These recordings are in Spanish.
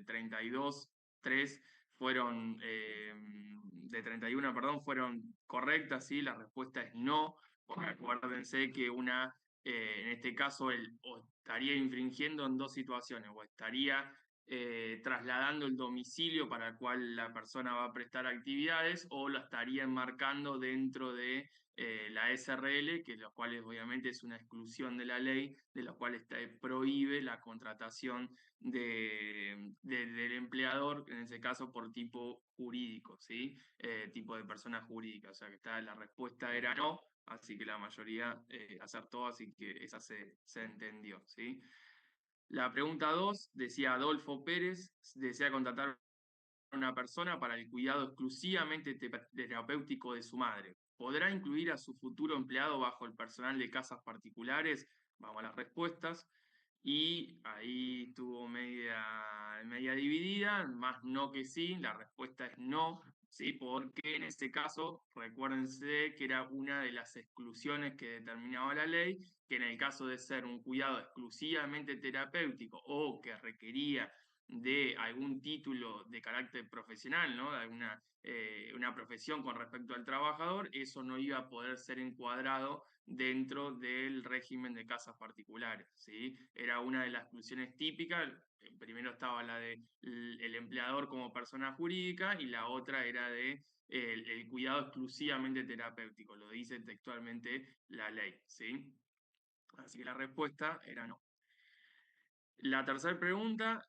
32, 3 fueron, de 31, perdón, fueron correctas, ¿sí? La respuesta es no, porque acuérdense que en este caso, él o estaría infringiendo en dos situaciones, o estaría trasladando el domicilio para el cual la persona va a prestar actividades, o lo estaría enmarcando dentro de la SRL, que lo cual obviamente es una exclusión de la ley, de lo cual prohíbe la contratación del empleador, en ese caso por tipo jurídico, ¿sí? Tipo de persona jurídica. O sea que la respuesta era no, así que la mayoría acertó, así que esa se entendió, ¿sí? La pregunta 2 decía: Adolfo Pérez desea contratar a una persona para el cuidado exclusivamente terapéutico de su madre. ¿Podrá incluir a su futuro empleado bajo el personal de casas particulares? Vamos a las respuestas. Y ahí estuvo media dividida, más no que sí. La respuesta es no, ¿sí? Porque en este caso, recuérdense que era una de las exclusiones que determinaba la ley, que en el caso de ser un cuidado exclusivamente terapéutico o que requería de algún título de carácter profesional, ¿no? De una profesión con respecto al trabajador, eso no iba a poder ser encuadrado dentro del régimen de casas particulares, ¿sí? Era una de las exclusiones típicas. Primero estaba la de el empleador como persona jurídica, y la otra era de el cuidado exclusivamente terapéutico, lo dice textualmente la ley, ¿sí? Así que la respuesta era no. La tercera pregunta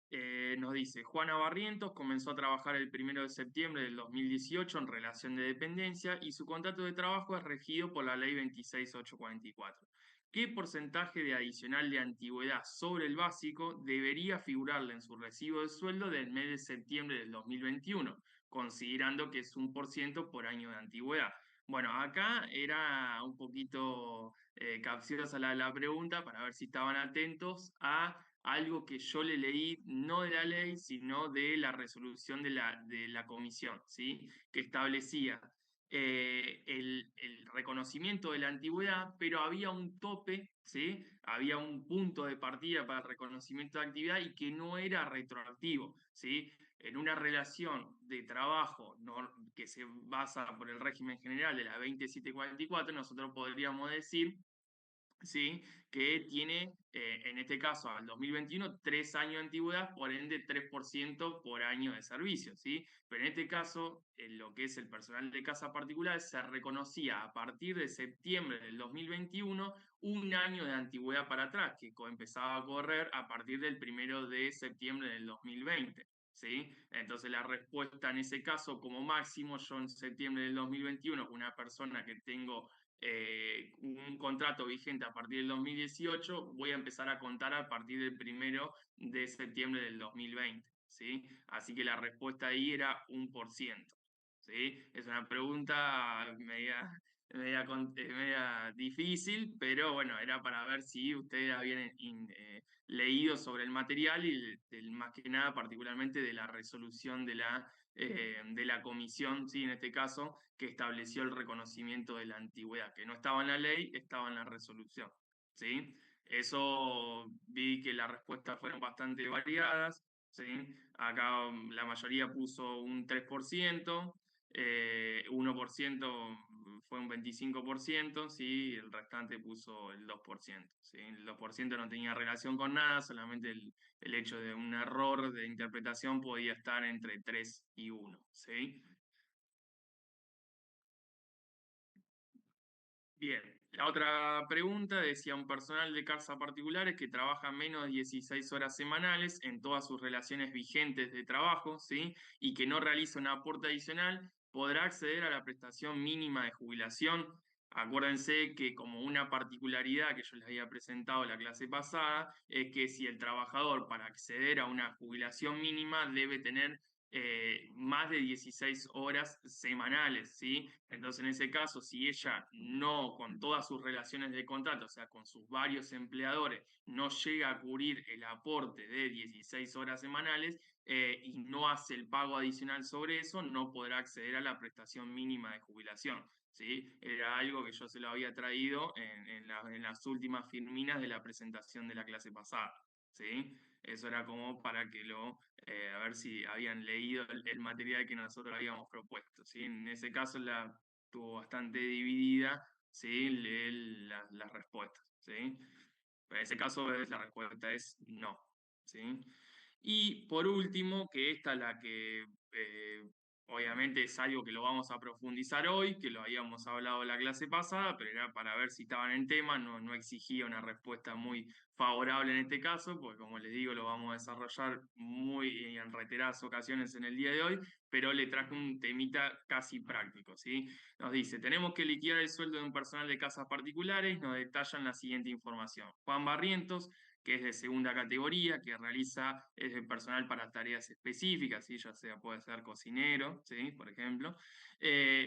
nos dice: Juana Barrientos comenzó a trabajar el 1 de septiembre del 2018 en relación de dependencia y su contrato de trabajo es regido por la ley 26844. ¿Qué porcentaje de adicional de antigüedad sobre el básico debería figurarle en su recibo de sueldo del mes de septiembre del 2021, considerando que es 1% por año de antigüedad? Bueno, acá era un poquito capciosa la pregunta para ver si estaban atentos a algo que yo le leí, no de la ley, sino de la resolución de la comisión, ¿sí? Que establecía el reconocimiento de la antigüedad, pero había un tope, ¿sí? Había un punto de partida para el reconocimiento de actividad y que no era retroactivo, ¿sí? En una relación de trabajo que se basa por el régimen general de la 2744, nosotros podríamos decir, ¿sí? Que tiene, en este caso, al 2021, 3 años de antigüedad, por ende 3% por año de servicio, ¿sí? Pero en este caso, en lo que es el personal de casa particular, se reconocía a partir de septiembre del 2021 un año de antigüedad para atrás, que empezaba a correr a partir del 1 de septiembre del 2020. ¿Sí? Entonces la respuesta en ese caso, como máximo, yo en septiembre del 2021, una persona que tengo un contrato vigente a partir del 2018, voy a empezar a contar a partir del 1 de septiembre del 2020, ¿sí? Así que la respuesta ahí era 1%, ¿sí? Es una pregunta media difícil, pero bueno, era para ver si ustedes habían leído sobre el material y más que nada particularmente de la resolución de la comisión, ¿sí? En este caso, que estableció el reconocimiento de la antigüedad, que no estaba en la ley, estaba en la resolución, ¿sí? Eso vi que las respuestas fueron bastante variadas, ¿sí? Acá la mayoría puso un 3%, 1% fue un 25%, ¿sí? Y el restante puso el 2%, ¿sí? El 2% no tenía relación con nada, solamente el hecho de un error de interpretación podía estar entre 3 y 1, ¿sí? Bien, la otra pregunta decía: un personal de casa particulares que trabaja menos de 16 horas semanales en todas sus relaciones vigentes de trabajo, ¿sí? Y que no realiza un aporte adicional, podrá acceder a la prestación mínima de jubilación. Acuérdense que, como una particularidad que yo les había presentado en la clase pasada, es que si el trabajador, para acceder a una jubilación mínima, debe tener más de 16 horas semanales, ¿sí? Entonces, en ese caso, si ella no, con todas sus relaciones de contrato, o sea, con sus varios empleadores, no llega a cubrir el aporte de 16 horas semanales y no hace el pago adicional sobre eso, no podrá acceder a la prestación mínima de jubilación, ¿sí? Era algo que yo se lo había traído en las últimas firminas de la presentación de la clase pasada, ¿sí? Eso era como para que a ver si habían leído el material que nosotros habíamos propuesto, ¿sí? En ese caso tuvo bastante dividida, ¿sí? Las respuestas, ¿sí? En ese caso la respuesta es no, ¿sí? Y por último, que esta es la que obviamente es algo que lo vamos a profundizar hoy, que lo habíamos hablado en la clase pasada, pero era para ver si estaban en tema, no exigía una respuesta muy favorable en este caso, porque como les digo, lo vamos a desarrollar muy en reiteradas ocasiones en el día de hoy, pero le traje un temita casi práctico, ¿sí? Nos dice, tenemos que liquidar el sueldo de un personal de casas particulares, nos detallan la siguiente información. Juan Barrientos, que es de segunda categoría, que es de personal para tareas específicas, ¿sí? Ya sea puede ser cocinero, ¿sí? Por ejemplo,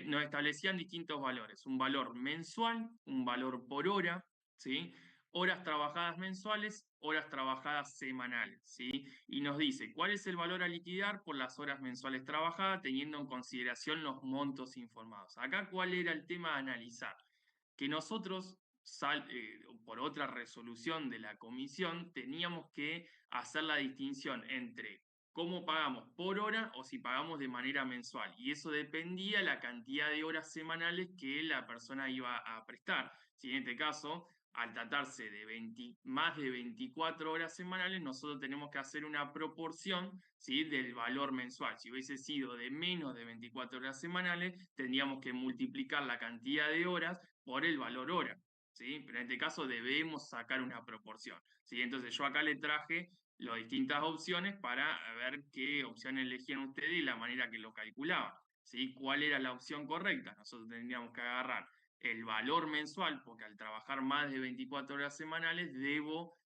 nos establecían distintos valores, un valor mensual, un valor por hora, ¿sí? Horas trabajadas mensuales, horas trabajadas semanales, ¿sí? Y nos dice cuál es el valor a liquidar por las horas mensuales trabajadas, teniendo en consideración los montos informados. Acá, ¿cuál era el tema a analizar? Que nosotros, por otra resolución de la comisión, teníamos que hacer la distinción entre cómo pagamos por hora o si pagamos de manera mensual. Y eso dependía de la cantidad de horas semanales que la persona iba a prestar. Si en este caso, al tratarse de más de 24 horas semanales, nosotros tenemos que hacer una proporción, ¿sí? Del valor mensual. Si hubiese sido de menos de 24 horas semanales, tendríamos que multiplicar la cantidad de horas por el valor hora, ¿sí? Pero en este caso debemos sacar una proporción, ¿sí? Entonces yo acá le traje las distintas opciones para ver qué opción elegían ustedes y la manera que lo calculaban, ¿sí? ¿Cuál era la opción correcta? Nosotros tendríamos que agarrar el valor mensual, porque al trabajar más de 24 horas semanales,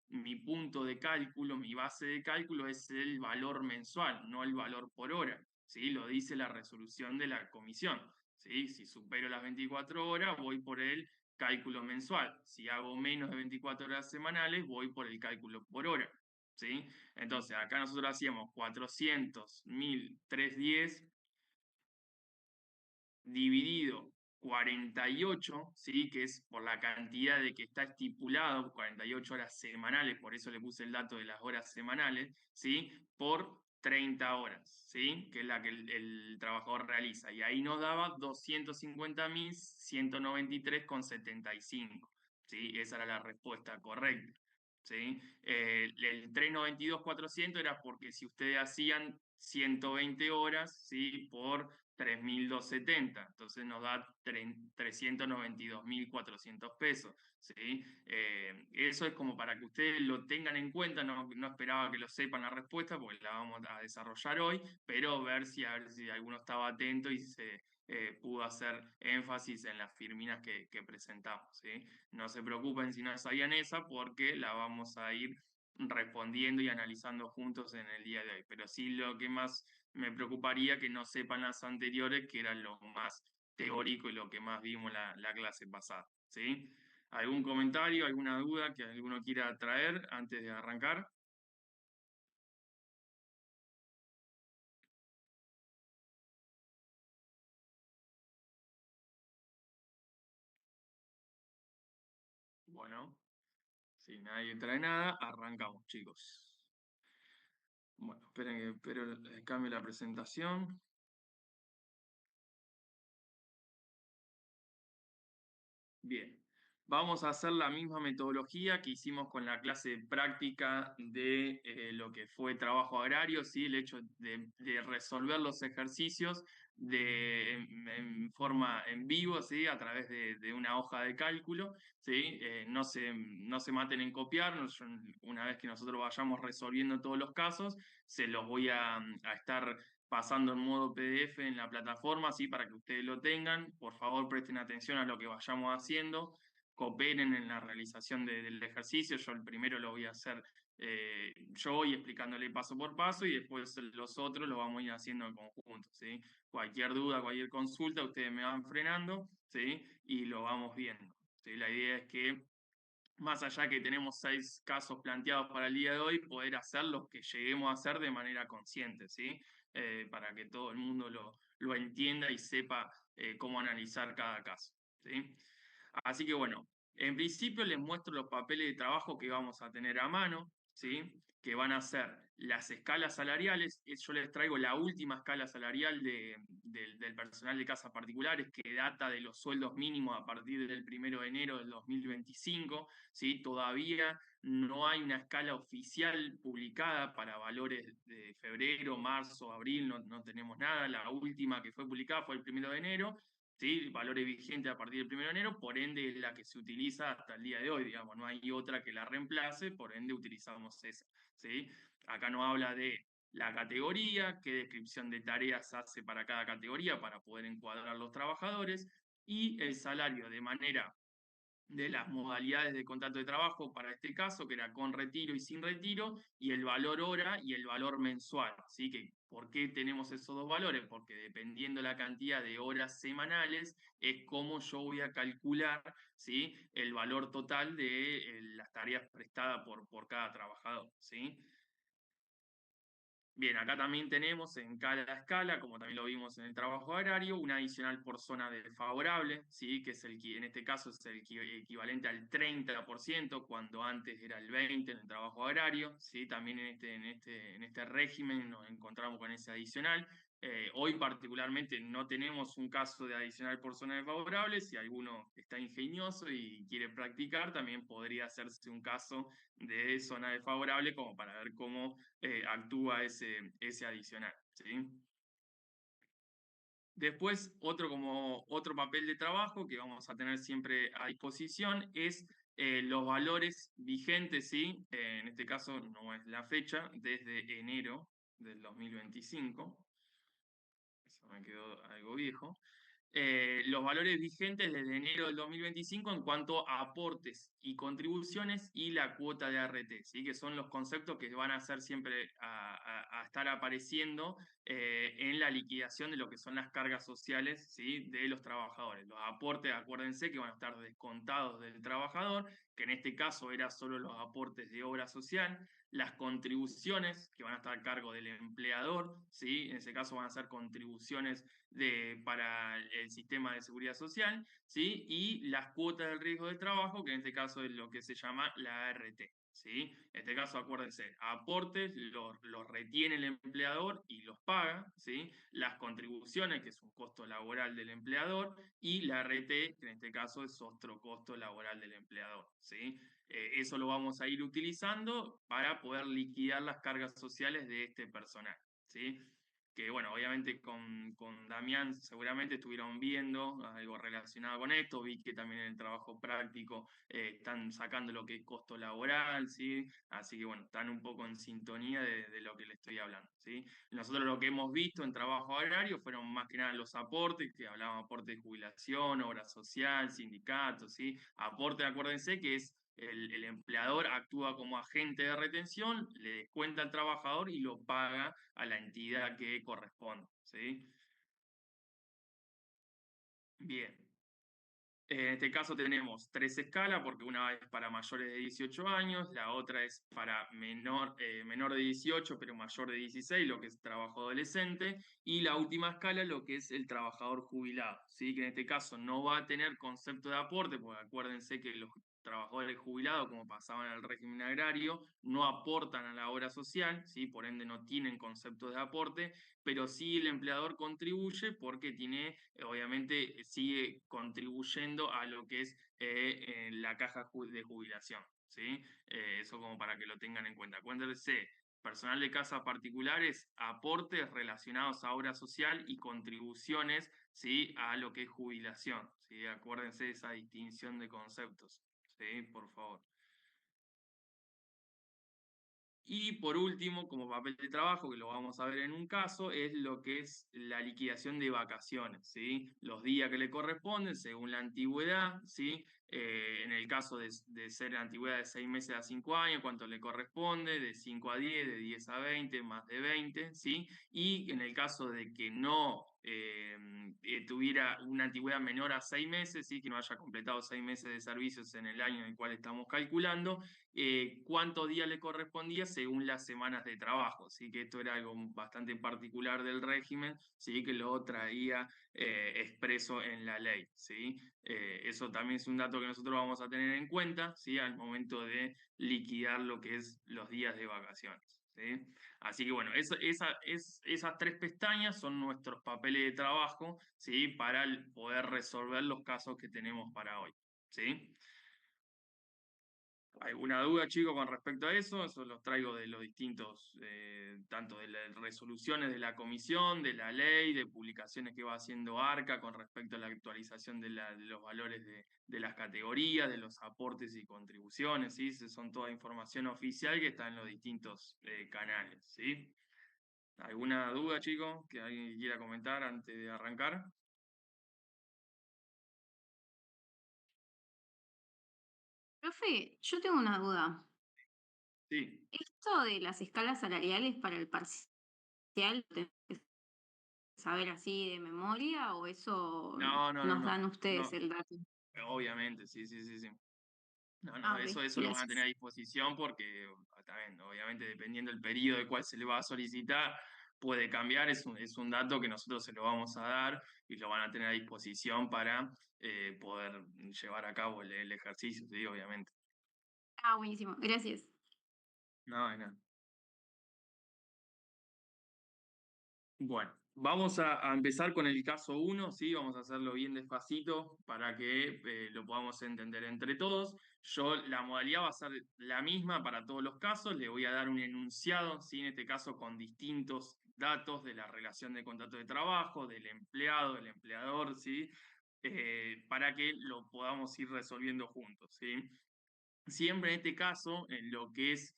mi punto de cálculo, mi base de cálculo es el valor mensual, no el valor por hora, ¿sí? Lo dice la resolución de la comisión, ¿sí? Si supero las 24 horas, voy por el cálculo mensual. Si hago menos de 24 horas semanales, voy por el cálculo por hora, ¿sí? Entonces, acá nosotros hacíamos 400.310 dividido 48, ¿sí? Que es por la cantidad de que está estipulado, 48 horas semanales, por eso le puse el dato de las horas semanales, ¿sí? Por 30 horas, ¿sí? Que es la que el trabajador realiza. Y ahí nos daba 250.193,75, ¿sí? Esa era la respuesta correcta, ¿sí? El 392.400 era porque si ustedes hacían 120 horas, ¿sí? Por 3.270, entonces nos da 392.400 pesos, ¿sí? Eso es como para que ustedes lo tengan en cuenta, no esperaba que lo sepan la respuesta porque la vamos a desarrollar hoy, pero a ver si alguno estaba atento y se pudo hacer énfasis en las firminas que presentamos, ¿sí? No se preocupen si no sabían esa porque la vamos a ir respondiendo y analizando juntos en el día de hoy, pero sí lo que más me preocuparía que no sepan las anteriores, que eran lo más teórico y lo que más vimos la clase pasada, ¿sí? ¿Algún comentario, alguna duda que alguno quiera traer antes de arrancar? Bueno, si nadie trae nada, arrancamos, chicos. Bueno, esperen que cambie la presentación. Bien, vamos a hacer la misma metodología que hicimos con la clase práctica de lo que fue trabajo agrario, ¿sí? El hecho de resolver los ejercicios en forma en vivo, ¿sí? A través de una hoja de cálculo, ¿sí? No se maten en copiar, una vez que nosotros vayamos resolviendo todos los casos, se los voy a estar pasando en modo PDF en la plataforma, ¿sí? Para que ustedes lo tengan. Por favor, presten atención a lo que vayamos haciendo, cooperen en la realización del ejercicio. Yo el primero lo voy a hacer yo y explicándole paso por paso y después los otros lo vamos a ir haciendo en conjunto, ¿sí? Cualquier duda, cualquier consulta, ustedes me van frenando, ¿sí? Y lo vamos viendo, ¿sí? La idea es que más allá que tenemos 6 casos planteados para el día de hoy, poder hacer los que lleguemos a hacer de manera consciente, ¿sí? Para que todo el mundo lo entienda y sepa cómo analizar cada caso, ¿sí? Así que bueno, en principio les muestro los papeles de trabajo que vamos a tener a mano, ¿sí? que van a ser las escalas salariales. Yo les traigo la última escala salarial del personal de casas particulares, que data de los sueldos mínimos a partir del 1 de enero del 2025. ¿Sí? Todavía no hay una escala oficial publicada para valores de febrero, marzo, abril, no tenemos nada. La última que fue publicada fue el 1 de enero. ¿Sí? Valores vigentes a partir del 1 de enero, por ende es la que se utiliza hasta el día de hoy, digamos, no hay otra que la reemplace, por ende utilizamos esa. ¿Sí? Acá nos habla de la categoría, qué descripción de tareas hace para cada categoría para poder encuadrar los trabajadores, y el salario de manera de las modalidades de contrato de trabajo para este caso, que era con retiro y sin retiro, y el valor hora y el valor mensual. ¿Sí? Que, ¿por qué tenemos esos dos valores? Porque dependiendo la cantidad de horas semanales, es como yo voy a calcular, ¿sí? El valor total de las tareas prestadas por cada trabajador. ¿Sí? Bien, acá también tenemos en cada escala, como también lo vimos en el trabajo agrario, un adicional por zona desfavorable, ¿sí? Que es en este caso es el equivalente al 30%, cuando antes era el 20% en el trabajo agrario. ¿Sí? También en este régimen nos encontramos con ese adicional. Hoy particularmente no tenemos un caso de adicional por zona desfavorable. Si alguno está ingenioso y quiere practicar, también podría hacerse un caso de zona desfavorable como para ver cómo actúa ese adicional. ¿Sí? Después, otro papel de trabajo que vamos a tener siempre a disposición es los valores vigentes, ¿sí? En este caso no es la fecha, desde enero del 2025. Eso me quedó algo viejo. Los valores vigentes desde enero del 2025 en cuanto a aportes y contribuciones y la cuota de ART, ¿sí? Que son los conceptos que van a ser siempre a estar apareciendo en la liquidación de lo que son las cargas sociales, ¿sí? De los trabajadores. Los aportes, acuérdense que van a estar descontados del trabajador, que en este caso era solo los aportes de obra social. Las contribuciones que van a estar a cargo del empleador, ¿sí? En ese caso van a ser contribuciones para el sistema de seguridad social, ¿sí? Y las cuotas del riesgo de trabajo, que en este caso es lo que se llama la ART. ¿Sí? En este caso, acuérdense, aportes los retiene el empleador y los paga, ¿sí? Las contribuciones, que es un costo laboral del empleador, y la ART, que en este caso es otro costo laboral del empleador, ¿sí? Eso lo vamos a ir utilizando para poder liquidar las cargas sociales de este personal, ¿sí? Que bueno, obviamente con Damián seguramente estuvieron viendo algo relacionado con esto, vi que también en el trabajo práctico están sacando lo que es costo laboral, ¿sí? Así que bueno, están un poco en sintonía de lo que le estoy hablando, ¿sí? Nosotros lo que hemos visto en trabajo agrario fueron más que nada los aportes, que hablábamos aporte de jubilación, obra social, sindicatos, ¿sí? Aporte, acuérdense que es el empleador actúa como agente de retención, le descuenta al trabajador y lo paga a la entidad que corresponde, ¿sí? Bien. En este caso tenemos tres escalas, porque una es para mayores de 18 años, la otra es para menor de 18, pero mayor de 16, lo que es trabajo adolescente, y la última escala, lo que es el trabajador jubilado, ¿sí? Que en este caso no va a tener concepto de aporte, porque acuérdense que los trabajadores jubilados, como pasaban en el régimen agrario, no aportan a la obra social, ¿sí? Por ende no tienen concepto de aporte, pero sí el empleador contribuye porque tiene, obviamente, sigue contribuyendo a lo que es la caja de jubilación, ¿sí? Eso como para que lo tengan en cuenta. Acuérdense, personal de casas particulares, aportes relacionados a obra social y contribuciones, ¿sí? A lo que es jubilación, ¿sí? Acuérdense de esa distinción de conceptos, ¿sí? Por favor. Y por último, como papel de trabajo, que lo vamos a ver en un caso, es lo que es la liquidación de vacaciones, ¿sí? Los días que le corresponden según la antigüedad, ¿sí? En el caso de ser antigüedad de 6 meses a 5 años, cuánto le corresponde, de 5 a 10, de 10 a 20, más de 20, ¿sí? Y en el caso de que no tuviera una antigüedad menor a 6 meses, ¿sí? Que no haya completado 6 meses de servicios en el año en el cual estamos calculando, cuántos días le correspondía según las semanas de trabajo, ¿sí? Que esto era algo bastante particular del régimen, ¿sí? Que lo traía expreso en la ley, ¿sí? Eso también es un dato dato que nosotros vamos a tener en cuenta, ¿sí? Al momento de liquidar lo que es los días de vacaciones, ¿sí? Así que bueno, esas tres pestañas son nuestros papeles de trabajo, ¿sí? Para poder resolver los casos que tenemos para hoy, ¿sí? ¿Alguna duda, chicos, con respecto a eso? Eso los traigo de los distintos, tanto de las resoluciones de la comisión, de la ley, de publicaciones que va haciendo ARCA con respecto a la actualización de los valores de las categorías, de los aportes y contribuciones, ¿sí? Son toda información oficial que está en los distintos canales, ¿sí? ¿Alguna duda, chicos, que alguien quiera comentar antes de arrancar? Profe, yo tengo una duda. Sí. ¿Esto de las escalas salariales para el parcial, lo tenés que saber así de memoria o eso No, no, no, nos no. dan ustedes No, el dato? obviamente, sí, sí, sí, sí. No, Ah, no, ok, eso lo van a tener gracias. a disposición porque, también, obviamente, dependiendo del periodo de cuál se le va a solicitar, puede cambiar, es un dato que nosotros se lo vamos a dar y lo van a tener a disposición para poder llevar a cabo el ejercicio, sí, obviamente. Ah, buenísimo, gracias. No, de nada. Bueno, vamos a empezar con el caso uno, ¿sí? Vamos a hacerlo bien despacito para que lo podamos entender entre todos. La modalidad va a ser la misma para todos los casos. Le voy a dar un enunciado, ¿sí? En este caso con distintos datos de la relación de contrato de trabajo, del empleado, del empleador, ¿sí? Para que lo podamos ir resolviendo juntos, ¿sí? Siempre en este caso, en lo que es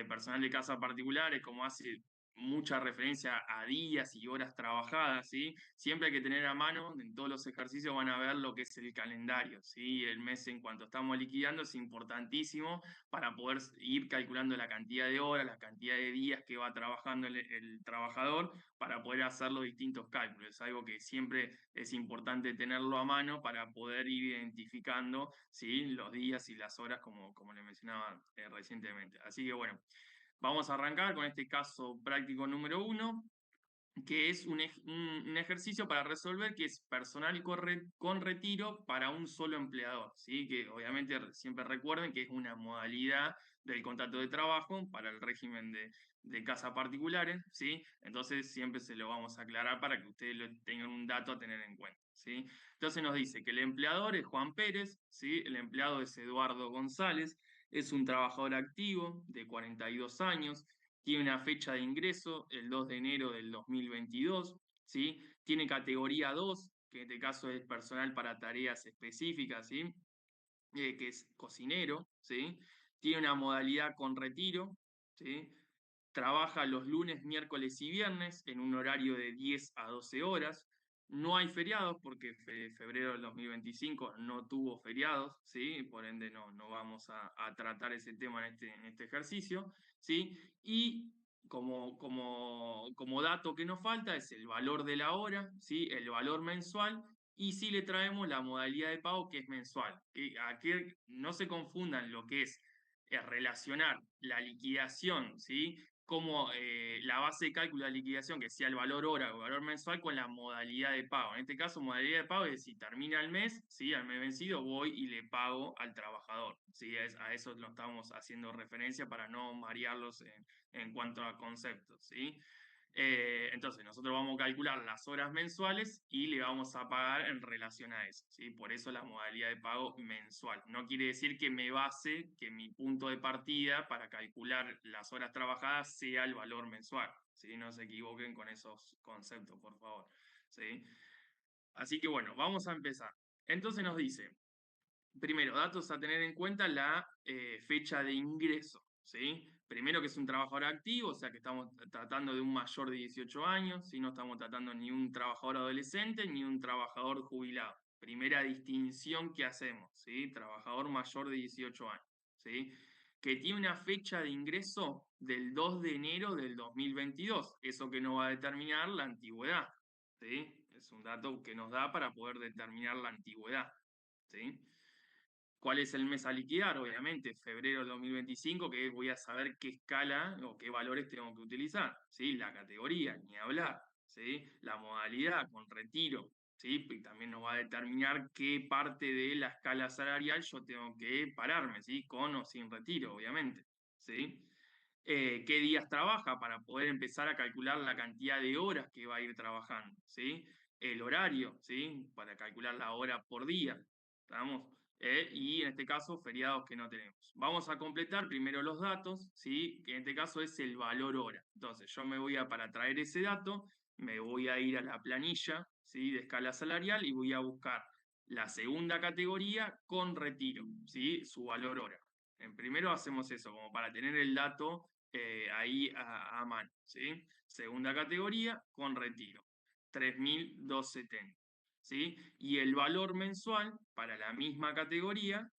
personal de casa particulares, como hace mucha referencia a días y horas trabajadas, ¿sí? Siempre hay que tener a mano, en todos los ejercicios van a ver lo que es el calendario, ¿sí? El mes en cuanto estamos liquidando es importantísimo para poder ir calculando la cantidad de horas, la cantidad de días que va trabajando el trabajador para poder hacer los distintos cálculos. Es algo que siempre es importante tenerlo a mano para poder ir identificando, ¿sí? Los días y las horas, como le mencionaba recientemente. Así que bueno, vamos a arrancar con este caso práctico número uno, que es un ejercicio para resolver que es personal con retiro para un solo empleador, ¿sí? Que obviamente siempre recuerden que es una modalidad del contrato de trabajo para el régimen de casa particulares, ¿sí? Entonces siempre se lo vamos a aclarar para que ustedes tengan un dato a tener en cuenta, ¿sí? Entonces nos dice que el empleador es Juan Pérez, ¿sí? El empleado es Eduardo González, es un trabajador activo de 42 años, tiene una fecha de ingreso el 2 de enero del 2022, ¿sí? Tiene categoría 2, que en este caso es personal para tareas específicas, ¿sí? Que es cocinero, ¿sí? Tiene una modalidad con retiro, ¿sí? Trabaja los lunes, miércoles y viernes en un horario de 10 a 12 horas. No hay feriados porque febrero del 2025 no tuvo feriados, ¿sí? Por ende no vamos a tratar ese tema en este ejercicio, ¿sí? Y como dato que nos falta es el valor de la hora, ¿sí? El valor mensual y sí le traemos la modalidad de pago que es mensual. Que no se confundan lo que es relacionar la liquidación, ¿sí? Como la base de cálculo de la liquidación, que sea el valor hora o el valor mensual, con la modalidad de pago. En este caso, modalidad de pago es si termina el mes, ¿sí? Al mes vencido, voy y le pago al trabajador, ¿sí? A eso lo estamos haciendo referencia para no marearlos en cuanto a conceptos, ¿sí? Entonces, nosotros vamos a calcular las horas mensuales y le vamos a pagar en relación a eso, ¿sí? Por eso la modalidad de pago mensual. No quiere decir que me base, que mi punto de partida para calcular las horas trabajadas sea el valor mensual, ¿sí? No se equivoquen con esos conceptos, por favor, ¿sí? Así que bueno, vamos a empezar. Entonces nos dice, primero, datos a tener en cuenta, la fecha de ingreso, ¿sí? Primero que es un trabajador activo, o sea que estamos tratando de un mayor de 18 años, ¿sí? No estamos tratando ni un trabajador adolescente ni un trabajador jubilado. Primera distinción que hacemos, ¿sí? Trabajador mayor de 18 años, ¿sí? Que tiene una fecha de ingreso del 2 de enero del 2022, eso que nos va a determinar la antigüedad, ¿sí? Es un dato que nos da para poder determinar la antigüedad, ¿sí? ¿Cuál es el mes a liquidar? Obviamente, febrero del 2025, que voy a saber qué escala o qué valores tengo que utilizar, ¿sí? La categoría, ni hablar, ¿sí? La modalidad con retiro, ¿sí? Y también nos va a determinar qué parte de la escala salarial yo tengo que pararme, ¿sí? Con o sin retiro, obviamente, ¿sí? Qué días trabaja para poder empezar a calcular la cantidad de horas que va a ir trabajando, ¿sí? El horario, ¿sí? Para calcular la hora por día, ¿estamos? Y en este caso, feriados que no tenemos. Vamos a completar primero los datos, ¿sí? Que en este caso es el valor hora. Entonces, yo me voy a, para traer ese dato, me voy a ir a la planilla, ¿sí? De escala salarial y voy a buscar la segunda categoría con retiro, ¿sí? Su valor hora. En primero hacemos eso, como para tener el dato ahí a mano, ¿sí? Segunda categoría con retiro, 3.270, ¿sí? Y el valor mensual para la misma categoría,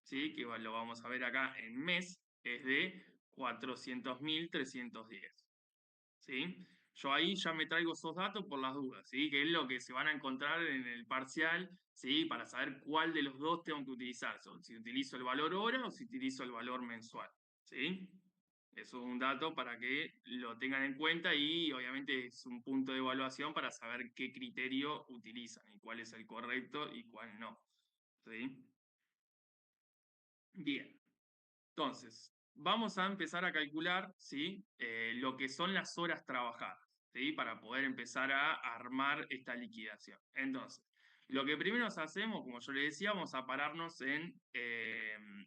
¿sí? Que lo vamos a ver acá en mes, es de 400.310, ¿sí? Yo ahí ya me traigo esos datos por las dudas, ¿sí? Que es lo que se van a encontrar en el parcial, ¿sí? Para saber cuál de los dos tengo que utilizar, si utilizo el valor hora o si utilizo el valor mensual, ¿sí? Eso es un dato para que lo tengan en cuenta y obviamente es un punto de evaluación para saber qué criterio utilizan y cuál es el correcto y cuál no, ¿sí? Bien. Entonces, vamos a empezar a calcular, ¿sí? Lo que son las horas trabajadas, ¿sí? Para poder empezar a armar esta liquidación. Entonces, lo que primero hacemos, como yo les decía, vamos a pararnos en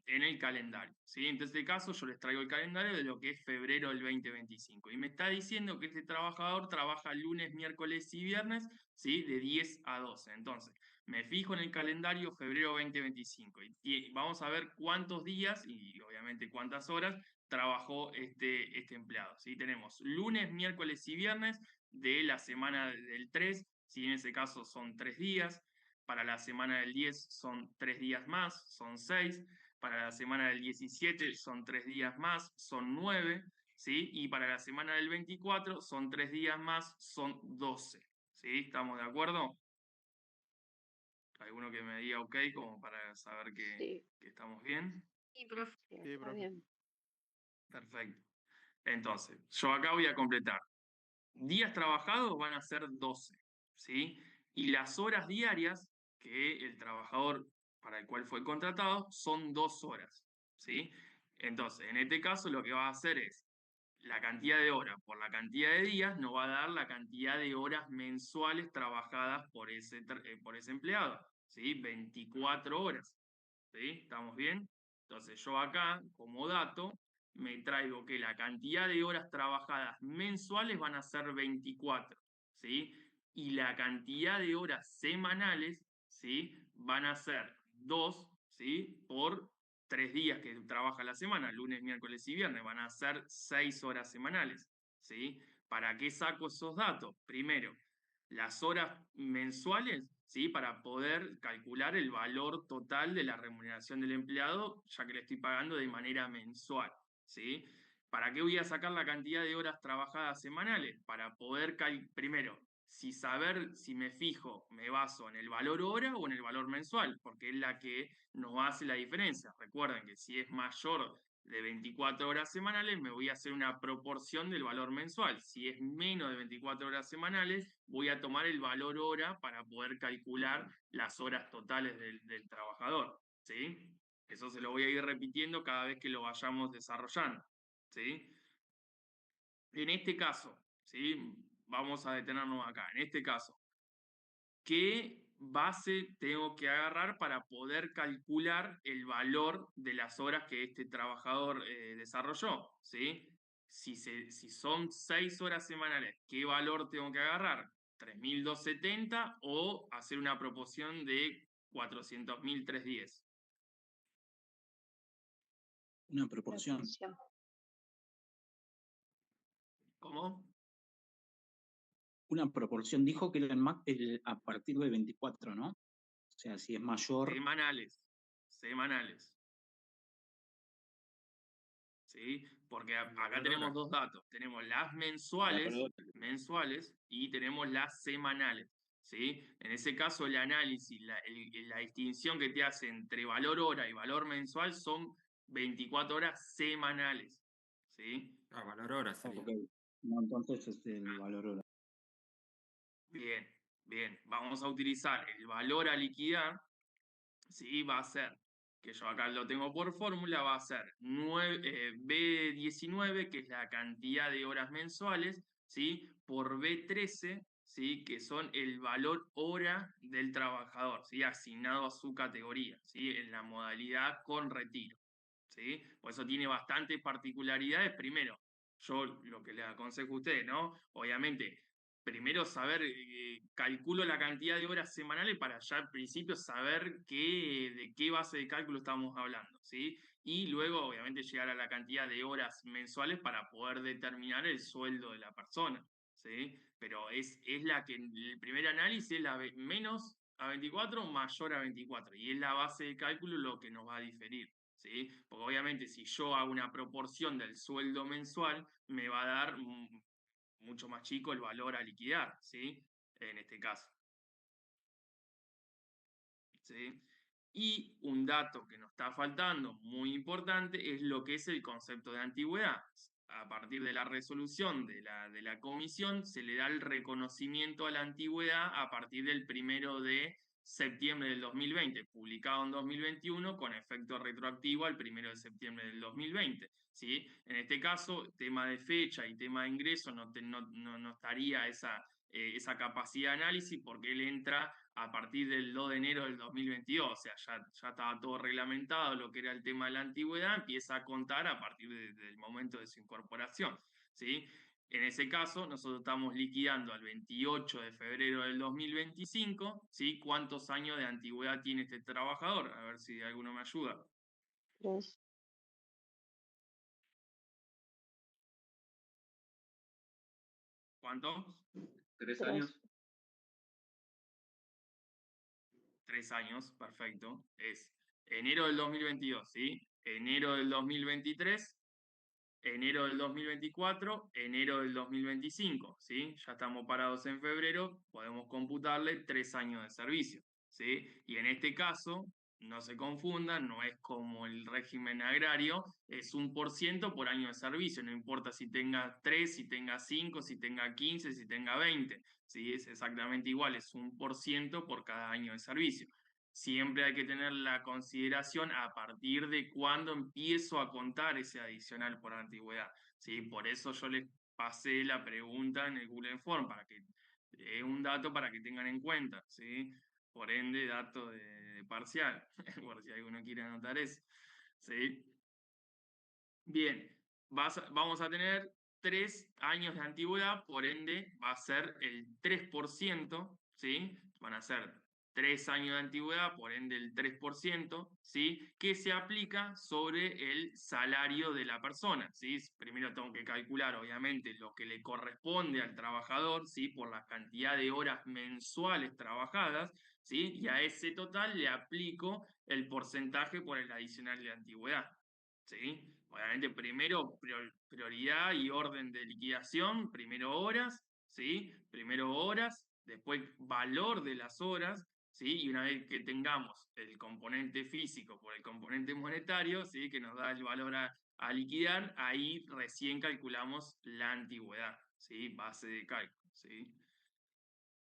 el calendario, ¿sí? En este caso, yo les traigo el calendario de lo que es febrero del 2025. Y me está diciendo que este trabajador trabaja lunes, miércoles y viernes, ¿sí? De 10 a 12. Entonces, me fijo en el calendario febrero 2025 y vamos a ver cuántos días y obviamente cuántas horas trabajó este empleado, ¿sí? Tenemos lunes, miércoles y viernes de la semana del 3, si en ese caso son 3 días, para la semana del 10 son 3 días más, son 6, para la semana del 17 son 3 días más, son 9, ¿sí? Y para la semana del 24 son 3 días más, son 12, ¿sí? ¿Estamos de acuerdo? Alguno que me diga ok, como para saber Sí, que estamos bien. sí, profe, Sí, está profe. bien. Perfecto. Entonces, yo acá voy a completar. Días trabajados van a ser 12, ¿sí? Y las horas diarias que el trabajador para el cual fue contratado son 2 horas, ¿sí? Entonces, en este caso lo que va a hacer es la cantidad de horas por la cantidad de días nos va a dar la cantidad de horas mensuales trabajadas por ese empleado, ¿sí? 24 horas, ¿sí? ¿Estamos bien? Entonces yo acá, como dato, me traigo que la cantidad de horas trabajadas mensuales van a ser 24, ¿sí? Y la cantidad de horas semanales, ¿sí? Van a ser 2, ¿sí? Por 3 días que trabaja la semana, lunes, miércoles y viernes, van a ser 6 horas semanales, ¿sí? ¿Para qué saco esos datos? Primero, las horas mensuales, ¿sí? Para poder calcular el valor total de la remuneración del empleado, ya que le estoy pagando de manera mensual, ¿sí? ¿Para qué voy a sacar la cantidad de horas trabajadas semanales? Para poder, primero, si saber si me fijo, me baso en el valor hora o en el valor mensual, porque es la que nos hace la diferencia. Recuerden que si es mayor de 24 horas semanales, me voy a hacer una proporción del valor mensual. Si es menos de 24 horas semanales, voy a tomar el valor hora para poder calcular las horas totales del trabajador, ¿sí? Eso se lo voy a ir repitiendo cada vez que lo vayamos desarrollando, ¿sí? En este caso, ¿sí? Vamos a detenernos acá. En este caso, ¿qué base tengo que agarrar para poder calcular el valor de las horas que este trabajador desarrolló? ¿Sí? Si son 6 horas semanales, ¿qué valor tengo que agarrar? ¿3.270 o hacer una proporción de 400.310? Una proporción. Proporción. ¿Cómo? Una proporción. Dijo que era a partir de 24, ¿no? O sea, si es mayor. Semanales. Semanales. ¿Sí? Porque acá tenemos dos datos. Tenemos las mensuales y tenemos las semanales, ¿sí? En ese caso, el análisis, la distinción que te hace entre valor hora y valor mensual son 24 horas semanales, ¿sí? Valor hora sería. Ok. No, entonces es el valor hora. Bien, Bien, vamos a utilizar el valor a liquidar, ¿sí? Va a ser, que yo acá lo tengo por fórmula, va a ser B19, que es la cantidad de horas mensuales, ¿sí? Por B13, ¿sí? Que son el valor hora del trabajador, ¿sí? Asignado a su categoría, ¿sí? En la modalidad con retiro, ¿sí? Por eso tiene bastantes particularidades. Primero, yo lo que les aconsejo a ustedes, ¿no? Obviamente, primero saber, calculo la cantidad de horas semanales para ya al principio saber de qué base de cálculo estamos hablando, ¿sí? Y luego, obviamente, llegar a la cantidad de horas mensuales para poder determinar el sueldo de la persona, ¿sí? Pero es la que, el primer análisis es la menos a 24 mayor a 24, y es la base de cálculo lo que nos va a diferir, ¿sí? Porque obviamente si yo hago una proporción del sueldo mensual, me va a dar mucho más chico el valor a liquidar, ¿sí? En este caso, ¿sí? Y un dato que nos está faltando, muy importante, es lo que es el concepto de antigüedad. A partir de la resolución de la comisión, se le da el reconocimiento a la antigüedad a partir del 1 de septiembre del 2020, publicado en 2021, con efecto retroactivo al 1 de septiembre del 2020, ¿sí? En este caso, tema de fecha y tema de ingreso no estaría esa capacidad de análisis, porque él entra a partir del 2 de enero del 2022, o sea, ya estaba todo reglamentado lo que era el tema de la antigüedad, empieza a contar a partir del momento de su incorporación, ¿sí? En ese caso, nosotros estamos liquidando al 28 de febrero del 2025, ¿sí? ¿Cuántos años de antigüedad tiene este trabajador? A ver si alguno me ayuda. 3. ¿Cuánto? 3 años. 3 años, perfecto. Es enero del 2022, ¿sí? Enero del 2023, enero del 2024, enero del 2025, ¿sí? Ya estamos parados en febrero, podemos computarle 3 años de servicio, ¿sí? Y en este caso, no se confundan, no es como el régimen agrario, es 1% por año de servicio, no importa si tenga 3, si tenga 5, si tenga 15, si tenga 20, ¿sí? Es exactamente igual, es 1% por cada año de servicio. Siempre hay que tener la consideración a partir de cuándo empiezo a contar ese adicional por antigüedad, ¿sí? Por eso yo les pasé la pregunta en el Google Form, para que es un dato para que tengan en cuenta, ¿sí? Por ende, dato de parcial, por si alguno quiere anotar eso, ¿sí? Bien, vamos a tener 3 años de antigüedad, por ende va a ser el 3%, ¿sí? Van a ser 3 años de antigüedad, por ende el 3%, ¿sí? Que se aplica sobre el salario de la persona, ¿sí? Primero tengo que calcular, obviamente, lo que le corresponde al trabajador, ¿sí? Por la cantidad de horas mensuales trabajadas, ¿sí? Y a ese total le aplico el porcentaje por el adicional de antigüedad, ¿sí? Obviamente, primero prioridad y orden de liquidación, primero horas, ¿sí? Primero horas, después valor de las horas, ¿sí? Y una vez que tengamos el componente físico por el componente monetario, ¿sí? Que nos da el valor a liquidar, ahí recién calculamos la antigüedad, ¿sí? Base de cálculo, ¿sí?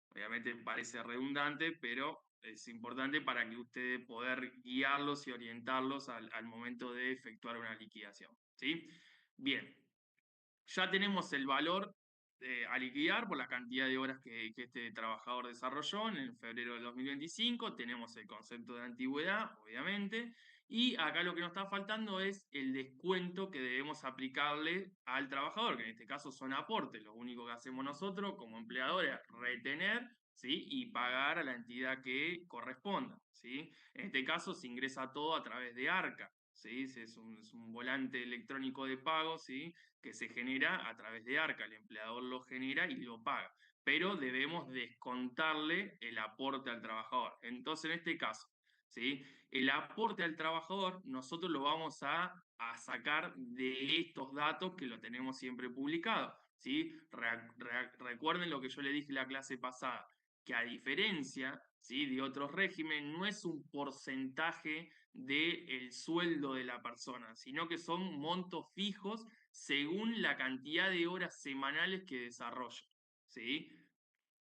Obviamente parece redundante, pero es importante para que ustedes poder guiarlos y orientarlos al momento de efectuar una liquidación, ¿sí? Bien, ya tenemos el valor a liquidar por la cantidad de horas que este trabajador desarrolló en febrero del 2025, tenemos el concepto de antigüedad, obviamente, y acá lo que nos está faltando es el descuento que debemos aplicarle al trabajador, que en este caso son aportes. Lo único que hacemos nosotros como empleadores es retener, ¿sí? Y pagar a la entidad que corresponda, ¿sí? En este caso se ingresa todo a través de ARCA, ¿sí? Es un volante electrónico de pago, ¿sí? Que se genera a través de ARCA, el empleador lo genera y lo paga, pero debemos descontarle el aporte al trabajador. Entonces, en este caso, ¿sí? El aporte al trabajador nosotros lo vamos a sacar de estos datos que lo tenemos siempre publicado, ¿sí? Recuerden lo que yo le dije en la clase pasada, que a diferencia, ¿sí? De otros regímenes, no es un porcentaje del sueldo de la persona, sino que son montos fijos según la cantidad de horas semanales que desarrolla, ¿sí?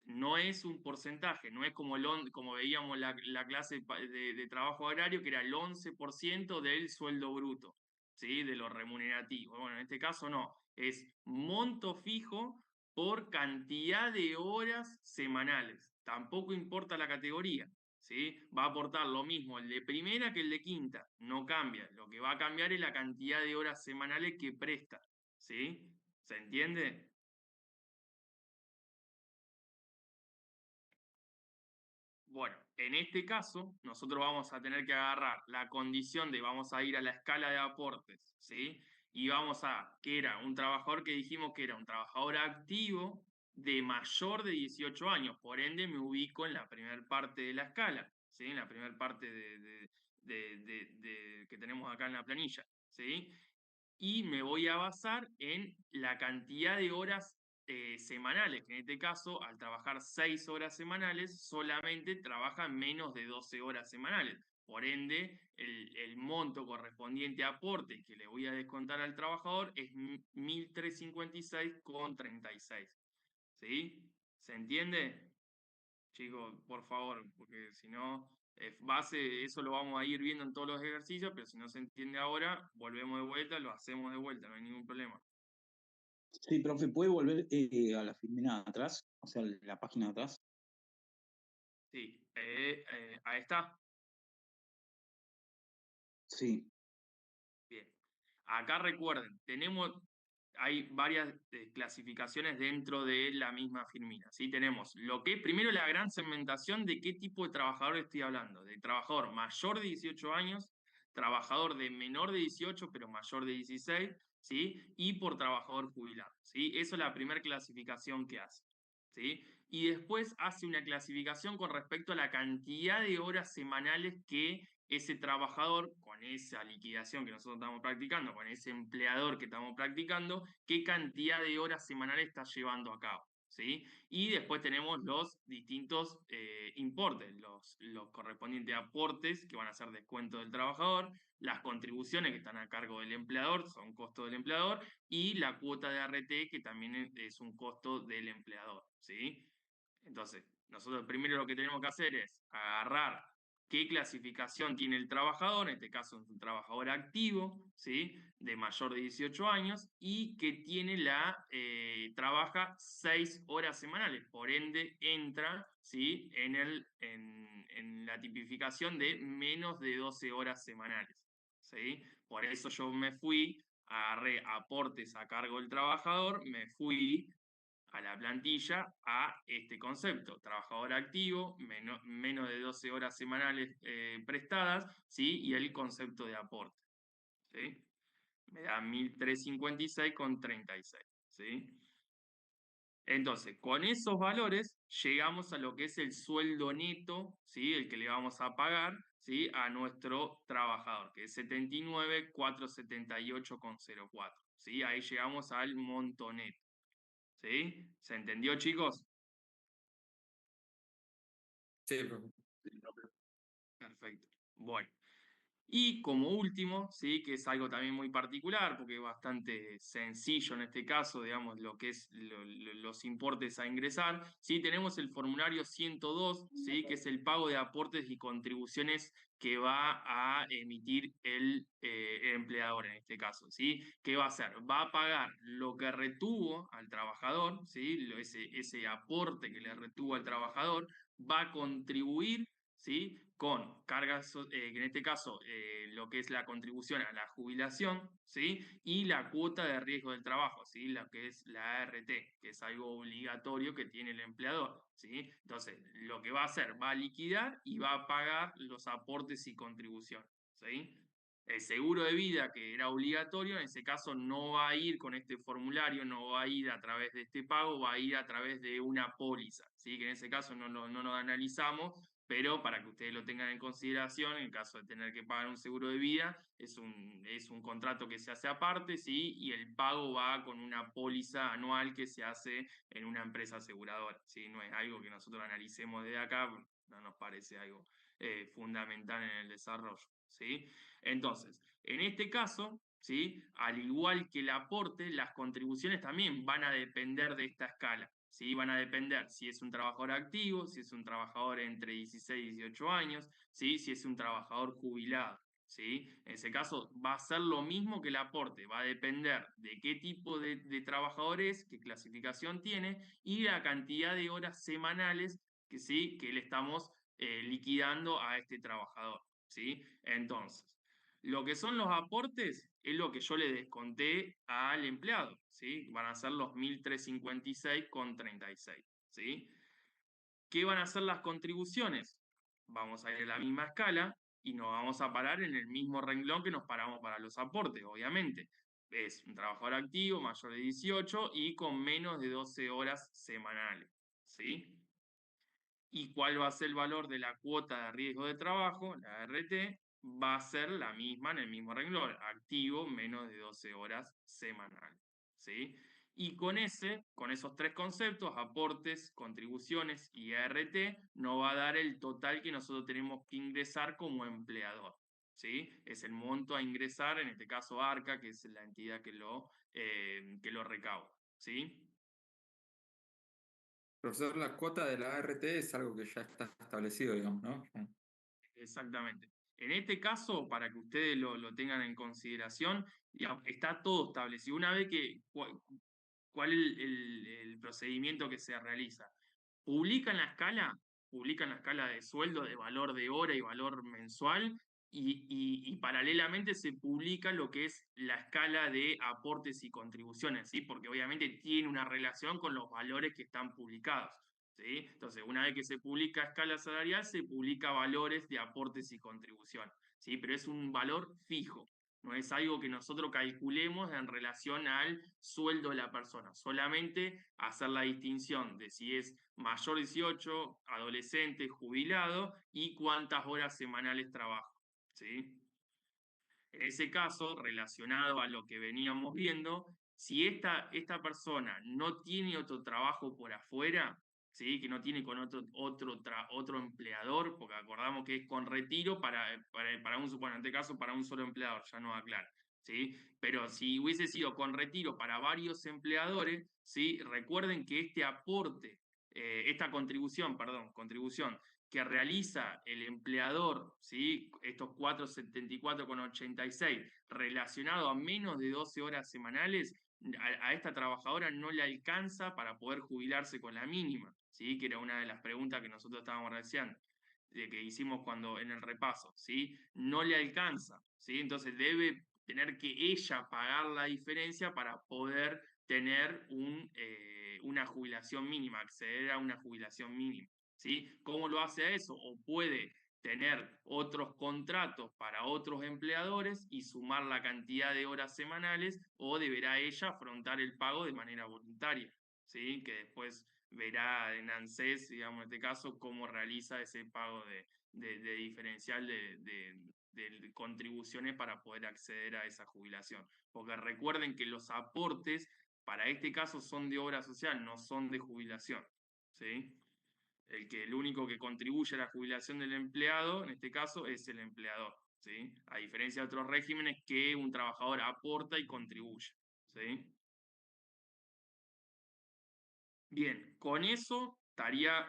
no es un porcentaje, no es como, como veíamos la clase de trabajo agrario, que era el 11% del sueldo bruto, ¿sí? De lo remunerativo. Bueno, en este caso no, es monto fijo por cantidad de horas semanales. Tampoco importa la categoría, ¿sí? Va a aportar lo mismo el de primera que el de quinta, no cambia. Lo que va a cambiar es la cantidad de horas semanales que presta, ¿sí? ¿Se entiende? Bueno, en este caso, nosotros vamos a tener que agarrar la condición de vamos a ir a la escala de aportes, ¿sí? Y vamos a, que era un trabajador que dijimos que era un trabajador activo de mayor de 18 años, por ende me ubico en la primera parte de la escala, ¿sí? En la primera parte que tenemos acá en la planilla, ¿sí? Y me voy a basar en la cantidad de horas semanales, que en este caso, al trabajar 6 horas semanales, solamente trabajan menos de 12 horas semanales. Por ende, el monto correspondiente a aporte que le voy a descontar al trabajador es 1.356,36. ¿Sí? ¿Se entiende? Chicos, por favor, porque si no, base, eso lo vamos a ir viendo en todos los ejercicios, pero si no se entiende ahora, volvemos de vuelta, lo hacemos de vuelta, no hay ningún problema. Sí, profe, ¿puede volver a la filmina de atrás? O sea, la página de atrás. Sí, ahí está. Sí. Bien. Acá recuerden, hay varias clasificaciones dentro de la misma firmina, ¿sí? Tenemos lo que es primero la gran segmentación de qué tipo de trabajador estoy hablando, de trabajador mayor de 18 años, trabajador de menor de 18 pero mayor de 16, ¿sí? Y por trabajador jubilado, ¿sí? Eso es la primera clasificación que hace, ¿sí? Y después hace una clasificación con respecto a la cantidad de horas semanales que ese trabajador, con esa liquidación que nosotros estamos practicando, con ese empleador que estamos practicando, qué cantidad de horas semanales está llevando a cabo, ¿sí? Y después tenemos los distintos importes, los correspondientes aportes que van a ser descuento del trabajador, las contribuciones que están a cargo del empleador, son costo del empleador, y la cuota de ART, que también es un costo del empleador, ¿sí? Entonces, nosotros primero lo que tenemos que hacer es agarrar qué clasificación tiene el trabajador, en este caso es un trabajador activo, ¿sí? De mayor de 18 años, y que tiene trabaja 6 horas semanales, por ende entra, ¿sí? En la tipificación de menos de 12 horas semanales, ¿sí? Por eso yo me fui, agarré aportes a cargo del trabajador, me fui a la plantilla a este concepto, trabajador activo, menos de 12 horas semanales prestadas, ¿sí? Y el concepto de aporte, ¿sí? Me da 1.356,36, ¿sí? Entonces, con esos valores llegamos a lo que es el sueldo neto, ¿sí? El que le vamos a pagar, ¿sí? A nuestro trabajador, que es 79.478,04, ¿sí? Ahí llegamos al monto neto, ¿sí? ¿Se entendió, chicos? Sí, profe. Perfecto. Bueno. Y como último, ¿sí? Que es algo también muy particular, porque es bastante sencillo en este caso, digamos, lo que es los importes a ingresar, ¿sí? Tenemos el formulario 102, ¿sí? Que es el pago de aportes y contribuciones que va a emitir el empleador en este caso, ¿sí? ¿Qué va a hacer? Va a pagar lo que retuvo al trabajador, ¿sí? Ese aporte que le retuvo al trabajador, va a contribuir, ¿sí? Con cargas, en este caso, lo que es la contribución a la jubilación, ¿sí? Y la cuota de riesgo del trabajo, ¿sí? Lo que es la ART, que es algo obligatorio que tiene el empleador, ¿sí? Entonces, lo que va a hacer, va a liquidar y va a pagar los aportes y contribuciones, ¿sí? El seguro de vida, que era obligatorio, en ese caso no va a ir con este formulario, no va a ir a través de este pago, va a ir a través de una póliza, ¿sí? Que en ese caso no nos analizamos, pero para que ustedes lo tengan en consideración, en caso de tener que pagar un seguro de vida, es un contrato que se hace aparte, ¿sí? Y el pago va con una póliza anual que se hace en una empresa aseguradora, ¿sí? No es algo que nosotros analicemos desde acá, no nos parece algo fundamental en el desarrollo, ¿sí? Entonces, en este caso, ¿sí? Al igual que el aporte, las contribuciones también van a depender de esta escala, ¿sí? Van a depender si es un trabajador activo, si es un trabajador entre 16 y 18 años, ¿sí? Si es un trabajador jubilado, ¿sí? En ese caso va a ser lo mismo que el aporte, va a depender de qué tipo de trabajador es, qué clasificación tiene y la cantidad de horas semanales que, ¿sí? que le estamos liquidando a este trabajador, ¿sí? Entonces, lo que son los aportes es lo que yo le desconté al empleado, ¿sí? Van a ser los 1.356,36, ¿sí? ¿Qué van a ser las contribuciones? Vamos a ir a la misma escala y nos vamos a parar en el mismo renglón que nos paramos para los aportes, obviamente. Es un trabajador activo, mayor de 18 y con menos de 12 horas semanales, ¿sí? ¿Y cuál va a ser el valor de la cuota de riesgo de trabajo? La RT va a ser la misma en el mismo renglón, activo menos de 12 horas semanales, ¿sí? Y con esos tres conceptos, aportes, contribuciones y ART, nos va a dar el total que nosotros tenemos que ingresar como empleador, ¿sí? Es el monto a ingresar, en este caso ARCA, que es la entidad que lo recauda, ¿sí? Profesor, la cuota de la ART es algo que ya está establecido, digamos, ¿no? Exactamente. En este caso, para que ustedes lo tengan en consideración, digamos, está todo establecido. Una vez que, ¿cuál es el procedimiento que se realiza? Publican la escala de sueldo, de valor de hora y valor mensual, y paralelamente se publica lo que es la escala de aportes y contribuciones, ¿sí? Porque obviamente tiene una relación con los valores que están publicados, ¿sí? Entonces, una vez que se publica escala salarial, se publica valores de aportes y contribuciones, ¿sí? Pero es un valor fijo. No es algo que nosotros calculemos en relación al sueldo de la persona, solamente hacer la distinción de si es mayor 18, adolescente, jubilado y cuántas horas semanales trabaja, ¿sí? En ese caso, relacionado a lo que veníamos viendo, si esta persona no tiene otro trabajo por afuera, ¿sí? Que no tiene con otro empleador, porque acordamos que es con retiro para un, bueno, en este caso para un solo empleador, ya no aclara, ¿sí? Pero si hubiese sido con retiro para varios empleadores, ¿sí? Recuerden que este aporte, esta contribución, perdón, contribución que realiza el empleador, ¿sí? Estos 474,86 relacionado a menos de 12 horas semanales, a esta trabajadora no le alcanza para poder jubilarse con la mínima, ¿sí? Que era una de las preguntas que nosotros estábamos realizando, que hicimos cuando en el repaso, ¿sí? No le alcanza, ¿sí? Entonces debe tener que ella pagar la diferencia para poder tener una jubilación mínima, acceder a una jubilación mínima, ¿sí? ¿Cómo lo hace a eso? O puede tener otros contratos para otros empleadores y sumar la cantidad de horas semanales, o deberá ella afrontar el pago de manera voluntaria, ¿sí? Que después verá en ANSES, digamos, en este caso, cómo realiza ese pago de diferencial de contribuciones para poder acceder a esa jubilación. Porque recuerden que los aportes para este caso son de obra social, no son de jubilación, ¿sí? El único que contribuye a la jubilación del empleado, en este caso, es el empleador, ¿sí? A diferencia de otros regímenes que un trabajador aporta y contribuye, ¿sí? Bien, con eso estaría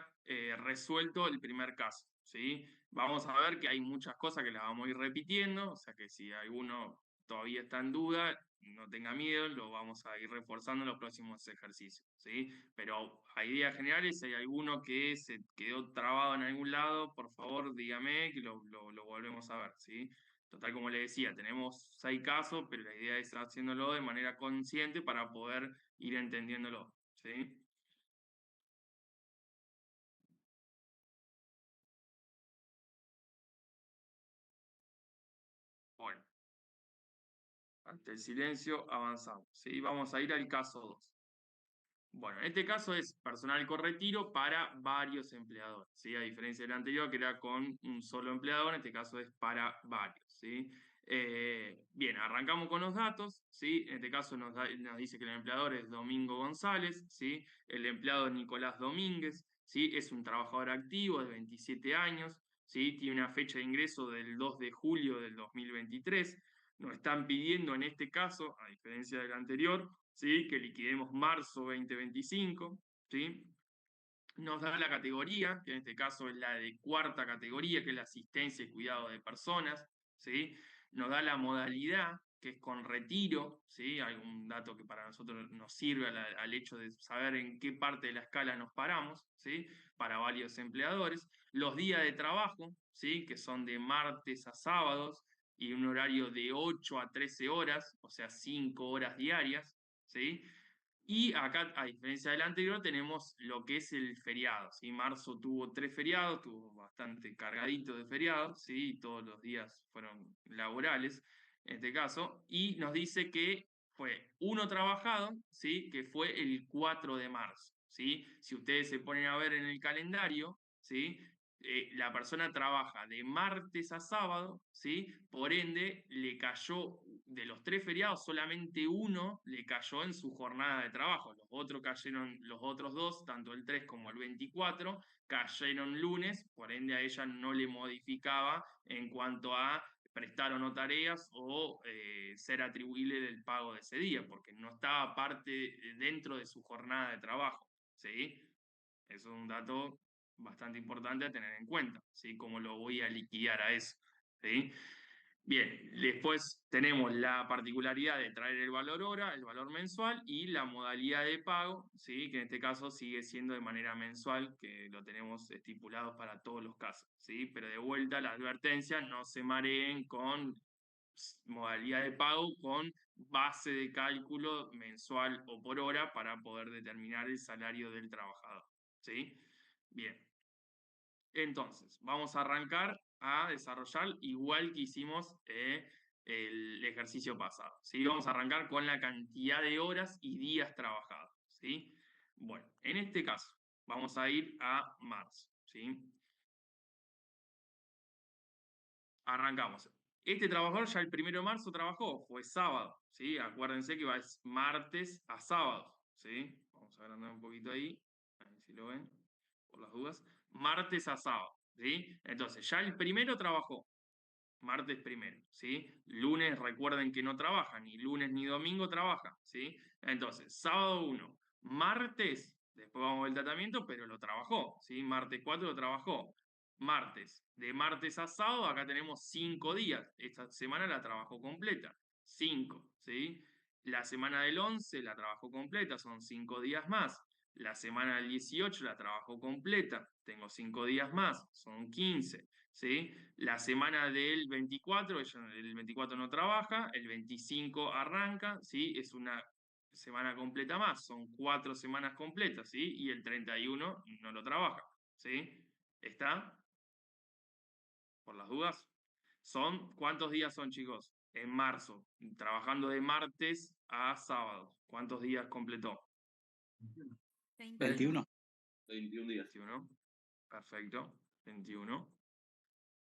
resuelto el primer caso, ¿sí? Vamos a ver que hay muchas cosas que las vamos a ir repitiendo, o sea que si alguno todavía está en duda, no tenga miedo, lo vamos a ir reforzando en los próximos ejercicios, ¿sí? Pero a ideas generales, si hay alguno que se quedó trabado en algún lado, por favor dígame que lo volvemos a ver, ¿sí? Total, como le decía, tenemos 6 casos, pero la idea es haciéndolo de manera consciente para poder ir entendiéndolo, ¿sí? Bueno, ante el silencio avanzamos, ¿sí? Vamos a ir al caso 2. Bueno, en este caso es personal con retiro para varios empleadores, ¿sí? A diferencia del anterior, que era con un solo empleador, en este caso es para varios, ¿sí? Bien, arrancamos con los datos, ¿sí? En este caso nos dice que el empleador es Domingo González, ¿sí? El empleado es Nicolás Domínguez, ¿sí? Es un trabajador activo de 27 años, ¿sí? Tiene una fecha de ingreso del 2 de julio del 2023. Nos están pidiendo en este caso, a diferencia del anterior, ¿sí? Que liquidemos marzo 2025, ¿sí? Nos da la categoría, que en este caso es la de cuarta categoría, que es la asistencia y cuidado de personas, ¿sí? Nos da la modalidad, que es con retiro, ¿sí? Algún dato que para nosotros nos sirve al hecho de saber en qué parte de la escala nos paramos, ¿sí? Para varios empleadores. Los días de trabajo, ¿sí? Que son de martes a sábados y un horario de 8 a 13 horas, o sea, 5 horas diarias, ¿sí? Y acá, a diferencia del anterior, tenemos lo que es el feriado, ¿sí? Marzo tuvo 3 feriados, tuvo bastante cargadito de feriados, ¿sí? Y todos los días fueron laborales, en este caso, y nos dice que fue uno trabajado, ¿sí? Que fue el 4 de marzo, ¿sí? Si ustedes se ponen a ver en el calendario, ¿sí? La persona trabaja de martes a sábado, ¿sí? Por ende, le cayó de los 3 feriados, solamente uno le cayó en su jornada de trabajo. Los otros cayeron, los otros dos, tanto el 3 como el 24, cayeron lunes, por ende a ella no le modificaba en cuanto a prestar o no tareas o ser atribuible del pago de ese día, porque no estaba parte dentro de su jornada de trabajo, ¿sí? Eso es un dato bastante importante a tener en cuenta, ¿sí? Cómo lo voy a liquidar a eso, ¿sí? Bien, después tenemos la particularidad de traer el valor hora, el valor mensual y la modalidad de pago, ¿sí? Que en este caso sigue siendo de manera mensual, que lo tenemos estipulado para todos los casos, ¿sí? Pero de vuelta la advertencia, no se mareen con modalidad de pago con base de cálculo mensual o por hora para poder determinar el salario del trabajador, ¿sí? Bien. Entonces, vamos a arrancar a desarrollar igual que hicimos el ejercicio pasado, ¿sí? Vamos a arrancar con la cantidad de horas y días trabajados, ¿sí? Bueno, en este caso, vamos a ir a marzo, ¿sí? Arrancamos. Este trabajador ya el 1 de marzo trabajó, fue sábado, ¿sí? Acuérdense que va es martes a sábado, ¿sí? Vamos a agrandar un poquito ahí, a ver si lo ven, por las dudas. Martes a sábado, ¿sí? Entonces, ya el primero trabajó, martes primero, ¿sí? Lunes recuerden que no trabaja, ni lunes ni domingo trabaja, ¿sí? Entonces, sábado 1, martes, después vamos a ver el tratamiento, pero lo trabajó, ¿sí? Martes 4 lo trabajó. Martes, de martes a sábado, acá tenemos 5 días. Esta semana la trabajó completa, 5, ¿sí? La semana del 11 la trabajó completa, son 5 días más. La semana del 18 la trabajó completa, tengo 5 días más, son 15, ¿sí? La semana del 24, el 24 no trabaja, el 25 arranca, ¿sí? Es una semana completa más, son 4 semanas completas, ¿sí? Y el 31 no lo trabaja, ¿sí? ¿Está? Por las dudas. ¿Cuántos días son, chicos? En marzo, trabajando de martes a sábado. ¿Cuántos días completó? 21. 21 días. 21. Perfecto. 21.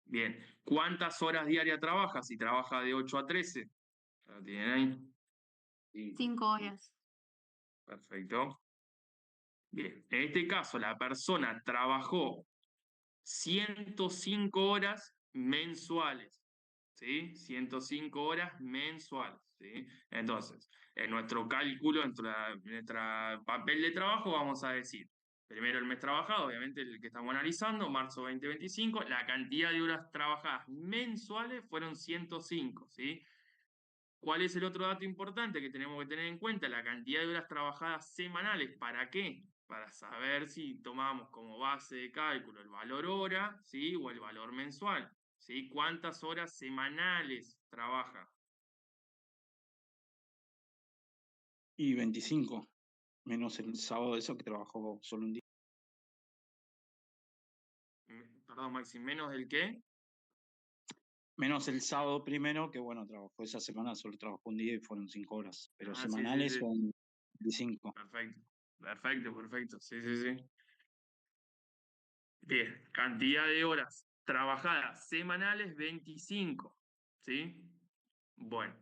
Bien. ¿Cuántas horas diarias trabaja? Si trabaja de 8 a 13. ¿Lo tienen ahí? 5 horas. Perfecto. Bien. En este caso, la persona trabajó 105 horas mensuales. ¿Sí? 105 horas mensuales, ¿sí? Entonces, en nuestro cálculo, en nuestro papel de trabajo, vamos a decir, primero el mes trabajado, obviamente el que estamos analizando, marzo 2025, la cantidad de horas trabajadas mensuales fueron 105, ¿sí? ¿Cuál es el otro dato importante que tenemos que tener en cuenta? La cantidad de horas trabajadas semanales. ¿Para qué? Para saber si tomamos como base de cálculo el valor hora, ¿sí? O el valor mensual, ¿sí? ¿Cuántas horas semanales trabaja? Y 25, menos el sábado eso que trabajó solo un día. Perdón, Maxi, ¿menos del qué? Menos el sábado primero, que bueno, trabajó esa semana, solo trabajó un día y fueron 5 horas. Pero Ah, sí, sí, semanales sí. son 25. Perfecto, perfecto, perfecto. Sí, sí, sí. Bien, cantidad de horas trabajadas semanales 25, ¿sí? Bueno.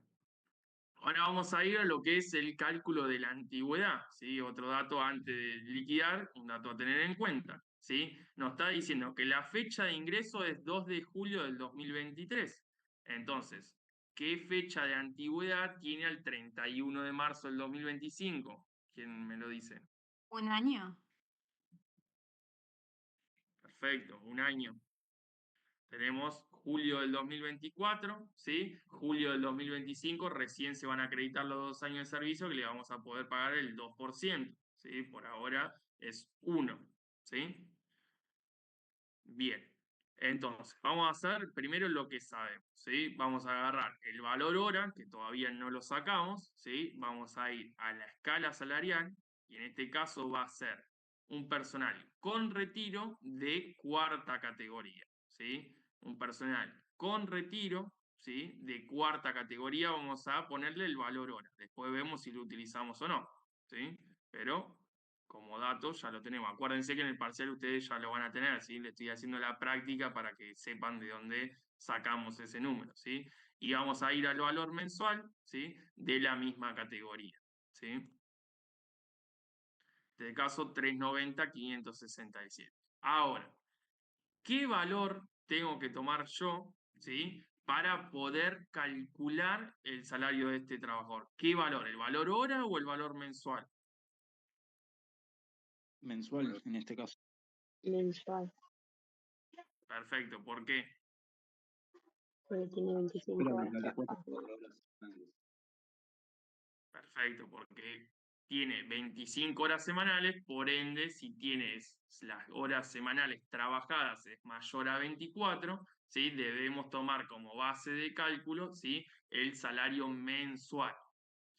Ahora vamos a ir a lo que es el cálculo de la antigüedad, ¿sí? Otro dato antes de liquidar, un dato a tener en cuenta, ¿sí? Nos está diciendo que la fecha de ingreso es 2 de julio del 2023. Entonces, ¿qué fecha de antigüedad tiene al 31 de marzo del 2025? ¿Quién me lo dice? ¿Un año? perfecto, un año. Tenemos julio del 2024, ¿sí? Julio del 2025 recién se van a acreditar los 2 años de servicio que le vamos a poder pagar el 2%, ¿sí? Por ahora es 1, ¿sí? Bien, entonces vamos a hacer primero lo que sabemos, ¿sí? Vamos a agarrar el valor hora, que todavía no lo sacamos, ¿sí? Vamos a ir a la escala salarial, y en este caso va a ser un personal con retiro de 4ª categoría, ¿sí? Un personal con retiro, ¿sí? De 4ª categoría, vamos a ponerle el valor hora. Después vemos si lo utilizamos o no, ¿sí? Pero como dato ya lo tenemos. Acuérdense que en el parcial ustedes ya lo van a tener, ¿sí? Le estoy haciendo la práctica para que sepan de dónde sacamos ese número, ¿sí? Y vamos a ir al valor mensual, ¿sí? De la misma categoría, ¿sí? En este caso, 390, 567. Ahora, ¿qué valor tengo que tomar yo, ¿sí? Para poder calcular el salario de este trabajador? ¿Qué valor? ¿El valor hora o el valor mensual? Mensual, en este caso. Mensual, Perfecto, ¿por qué? porque tiene Pero 25 horas multiplicarle 4 trabajadas. por horas semanales. Perfecto, porque tiene 25 horas semanales, por ende, si tienes las horas semanales trabajadas es mayor a 24, ¿sí? Debemos tomar como base de cálculo, ¿sí? El salario mensual,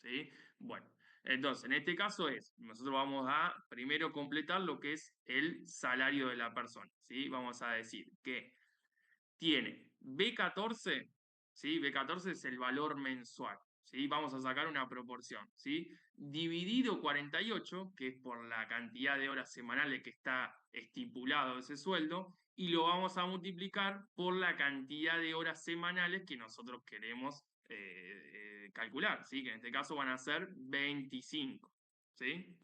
¿sí? Bueno, entonces, en este caso nosotros vamos a primero completar lo que es el salario de la persona, ¿sí? Vamos a decir que tiene B14, ¿sí? B14 es el valor mensual, ¿sí? Vamos a sacar una proporción, ¿sí? Dividido 48, que es por la cantidad de horas semanales que está estipulado ese sueldo, y lo vamos a multiplicar por la cantidad de horas semanales que nosotros queremos calcular, ¿sí? Que en este caso van a ser 25, ¿sí?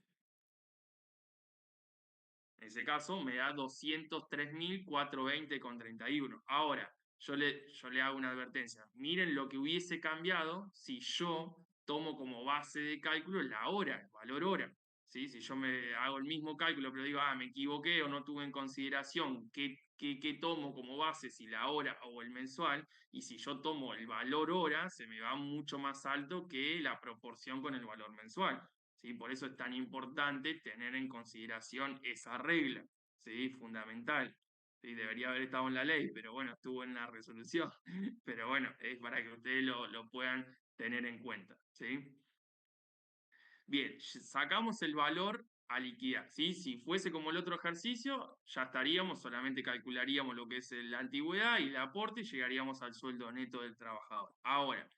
En ese caso me da 203.420,31. Ahora, yo le hago una advertencia. Miren lo que hubiese cambiado si yo tomo como base de cálculo la hora, el valor hora. ¿Sí? Si yo me hago el mismo cálculo, pero digo, me equivoqué o no tuve en consideración qué tomo como base, si la hora o el mensual, y si yo tomo el valor hora, se me va mucho más alto que la proporción con el valor mensual. ¿Sí? Por eso es tan importante tener en consideración esa regla, ¿sí? Fundamental. ¿Sí? Debería haber estado en la ley, pero bueno, estuvo en la resolución. Pero bueno, es para que ustedes lo puedan tener en cuenta, ¿sí? Bien, sacamos el valor a liquidar, ¿sí? Si fuese como el otro ejercicio, ya estaríamos, solamente calcularíamos lo que es la antigüedad y el aporte y llegaríamos al sueldo neto del trabajador. Ahora,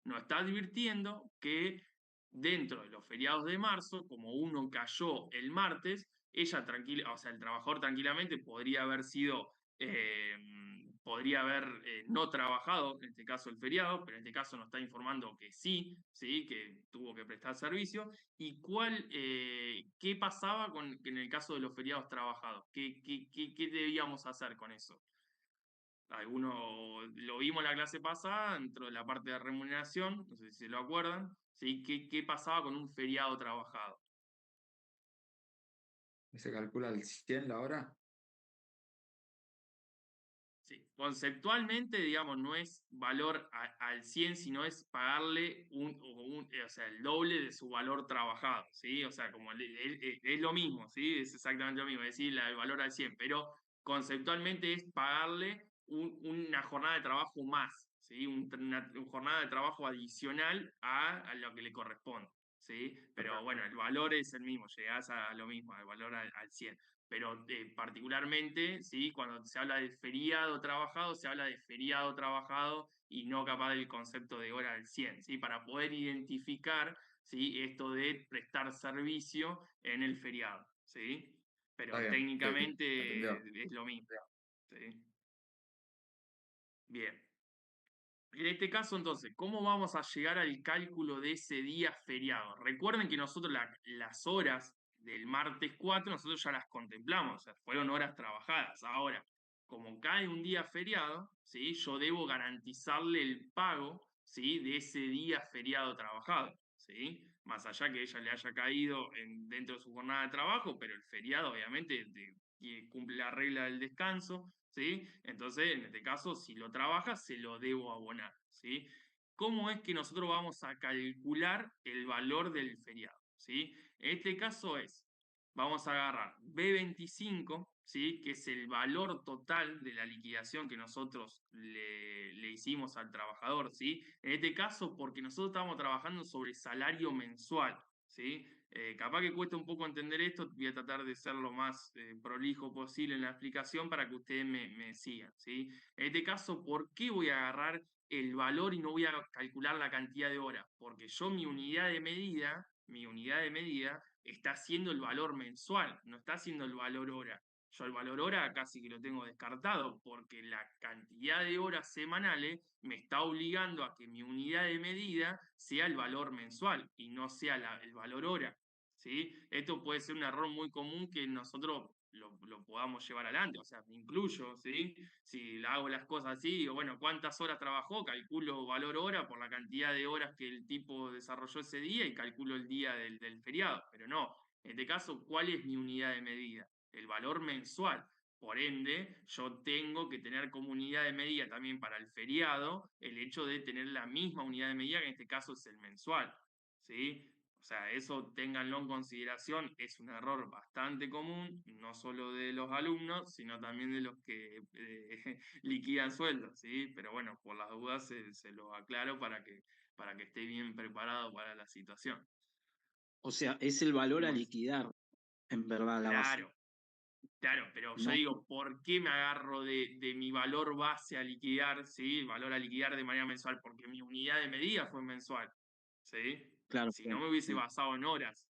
nos está advirtiendo que dentro de los feriados de marzo, como uno cayó el martes, ella tranquila, o sea, el trabajador tranquilamente podría haber sido, podría haber no trabajado, en este caso el feriado, pero en este caso nos está informando que sí, ¿sí? Que tuvo que prestar servicio. ¿Y qué pasaba en el caso de los feriados trabajados? ¿Qué debíamos hacer con eso? Alguno lo vimos en la clase pasada, dentro de la parte de remuneración, no sé si se lo acuerdan, ¿sí? ¿Qué pasaba con un feriado trabajado? ¿Se calcula al 100 la hora? Sí. Conceptualmente, digamos, no es valor al 100, sino es pagarle o sea, el doble de su valor trabajado, ¿sí? O sea, como es lo mismo, ¿sí? Es exactamente lo mismo, es decir, el valor al 100, pero conceptualmente es pagarle una jornada de trabajo más, ¿sí? Una jornada de trabajo adicional a lo que le corresponde, ¿sí? Pero bueno, el valor es el mismo, llegás a lo mismo, al valor al 100. Pero particularmente, ¿sí? Cuando se habla de feriado trabajado, se habla de feriado trabajado y no capaz del concepto de hora al 100, ¿sí? Para poder identificar, ¿sí? Esto de prestar servicio en el feriado, ¿sí? Está Pero bien, sí, técnicamente entendió. es lo mismo, ¿sí? Bien. En este caso, entonces, ¿cómo vamos a llegar al cálculo de ese día feriado? Recuerden que nosotros las horas del martes 4, nosotros ya las contemplamos, o sea, fueron horas trabajadas. Ahora, como cae un día feriado, ¿sí? Yo debo garantizarle el pago, ¿sí? De ese día feriado trabajado, ¿sí? Más allá que ella le haya caído dentro de su jornada de trabajo, pero el feriado, obviamente, cumple la regla del descanso, ¿sí? Entonces, en este caso, si lo trabaja, se lo debo abonar, ¿sí? ¿Cómo es que nosotros vamos a calcular el valor del feriado? ¿Sí? En este caso vamos a agarrar B25, ¿sí? Que es el valor total de la liquidación que nosotros le hicimos al trabajador, ¿sí? En este caso, porque nosotros estamos trabajando sobre salario mensual, ¿sí? Capaz que cuesta un poco entender esto, voy a tratar de ser lo más prolijo posible en la explicación para que ustedes me sigan, ¿sí? En este caso, ¿por qué voy a agarrar el valor y no voy a calcular la cantidad de horas? Porque yo mi unidad de medida está haciendo el valor mensual, no está haciendo el valor hora. Yo el valor hora casi que lo tengo descartado porque la cantidad de horas semanales me está obligando a que mi unidad de medida sea el valor mensual y no sea el valor hora, ¿sí? Esto puede ser un error muy común que nosotros lo podamos llevar adelante, o sea, me incluyo, ¿sí? Si hago las cosas así, digo, bueno, ¿cuántas horas trabajó? Calculo valor hora por la cantidad de horas que el tipo desarrolló ese día y calculo el día del feriado, pero no. En este caso, ¿cuál es mi unidad de medida? El valor mensual. Por ende, yo tengo que tener como unidad de medida también para el feriado el hecho de tener la misma unidad de medida, que en este caso es el mensual, ¿sí? O sea, eso ténganlo en consideración, es un error bastante común, no solo de los alumnos, sino también de los que liquidan sueldos, ¿sí? Pero bueno, por las dudas se lo aclaro para que esté bien preparado para la situación. O sea, es el valor a Bueno, liquidar, en verdad, la base. Claro, pero yo No, digo, ¿por qué me agarro de mi valor base a liquidar, ¿sí? El valor a liquidar de manera mensual, porque mi unidad de medida fue mensual, ¿sí? claro, Si no claro, me hubiese sí. basado en horas,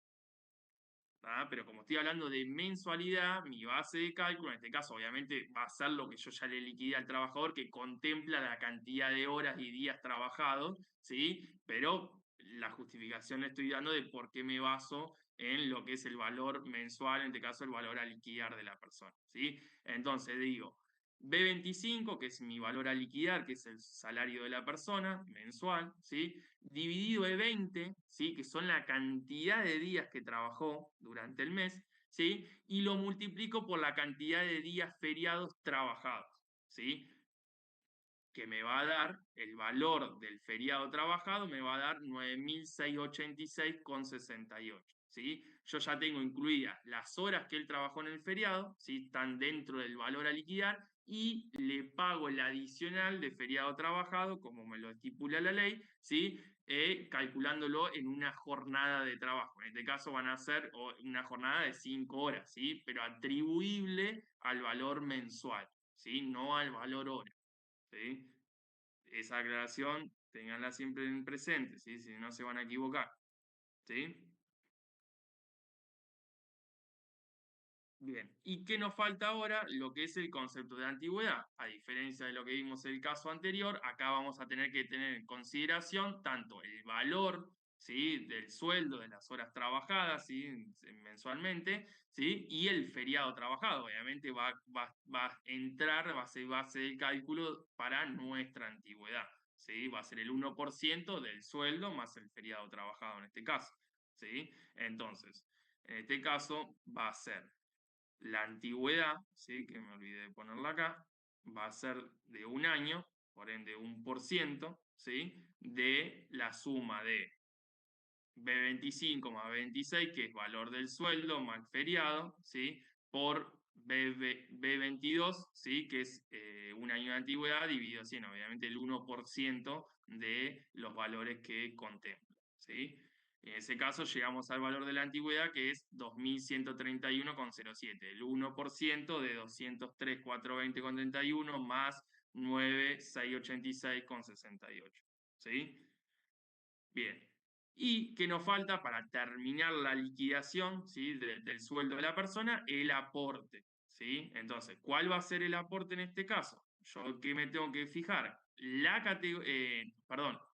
¿tá? Pero como estoy hablando de mensualidad, mi base de cálculo, en este caso, obviamente, va a ser lo que yo ya le liquidé al trabajador, que contempla la cantidad de horas y días trabajados, ¿sí? Pero la justificación le estoy dando de por qué me baso en lo que es el valor mensual, en este caso el valor a liquidar de la persona, ¿sí? Entonces digo, B25, que es mi valor a liquidar, que es el salario de la persona mensual, ¿sí? Dividido de 20, ¿sí? Que son la cantidad de días que trabajó durante el mes, ¿sí? Y lo multiplico por la cantidad de días feriados trabajados, ¿sí? Que me va a dar el valor del feriado trabajado, me va a dar 9.686,68, ¿sí? Yo ya tengo incluidas las horas que él trabajó en el feriado, ¿sí? Están dentro del valor a liquidar, y le pago el adicional de feriado trabajado, como me lo estipula la ley, ¿sí? Calculándolo en una jornada de trabajo. En este caso van a ser una jornada de 5 horas, ¿sí? Pero atribuible al valor mensual, ¿sí? No al valor hora, ¿sí? Esa aclaración, tenganla siempre en presente, ¿sí? Si no se van a equivocar, ¿sí? Bien, ¿y qué nos falta ahora? Lo que es el concepto de antigüedad. A diferencia de lo que vimos en el caso anterior, acá vamos a tener que tener en consideración tanto el valor, ¿sí? Del sueldo, de las horas trabajadas, ¿sí? Mensualmente, ¿sí? Y el feriado trabajado. Obviamente va a entrar, va a ser base del cálculo para nuestra antigüedad, ¿sí? Va a ser el 1% del sueldo más el feriado trabajado en este caso, ¿sí? Entonces, en este caso va a ser la antigüedad, ¿sí? Que me olvidé de ponerla acá, va a ser de 1 año, por ende 1%, ¿sí? De la suma de B25 más B26, que es valor del sueldo más feriado, ¿sí? Por B22, ¿sí? Que es 1 año de antigüedad dividido 100, obviamente el 1% de los valores que contempla, ¿sí? En ese caso llegamos al valor de la antigüedad, que es 2.131,07, el 1% de 203.420,31 más 9.686,68, ¿sí? Bien. ¿Y qué nos falta para terminar la liquidación, ¿sí? del sueldo de la persona? El aporte, ¿sí? Entonces, ¿cuál va a ser el aporte en este caso? Yo, ¿qué me tengo que fijar?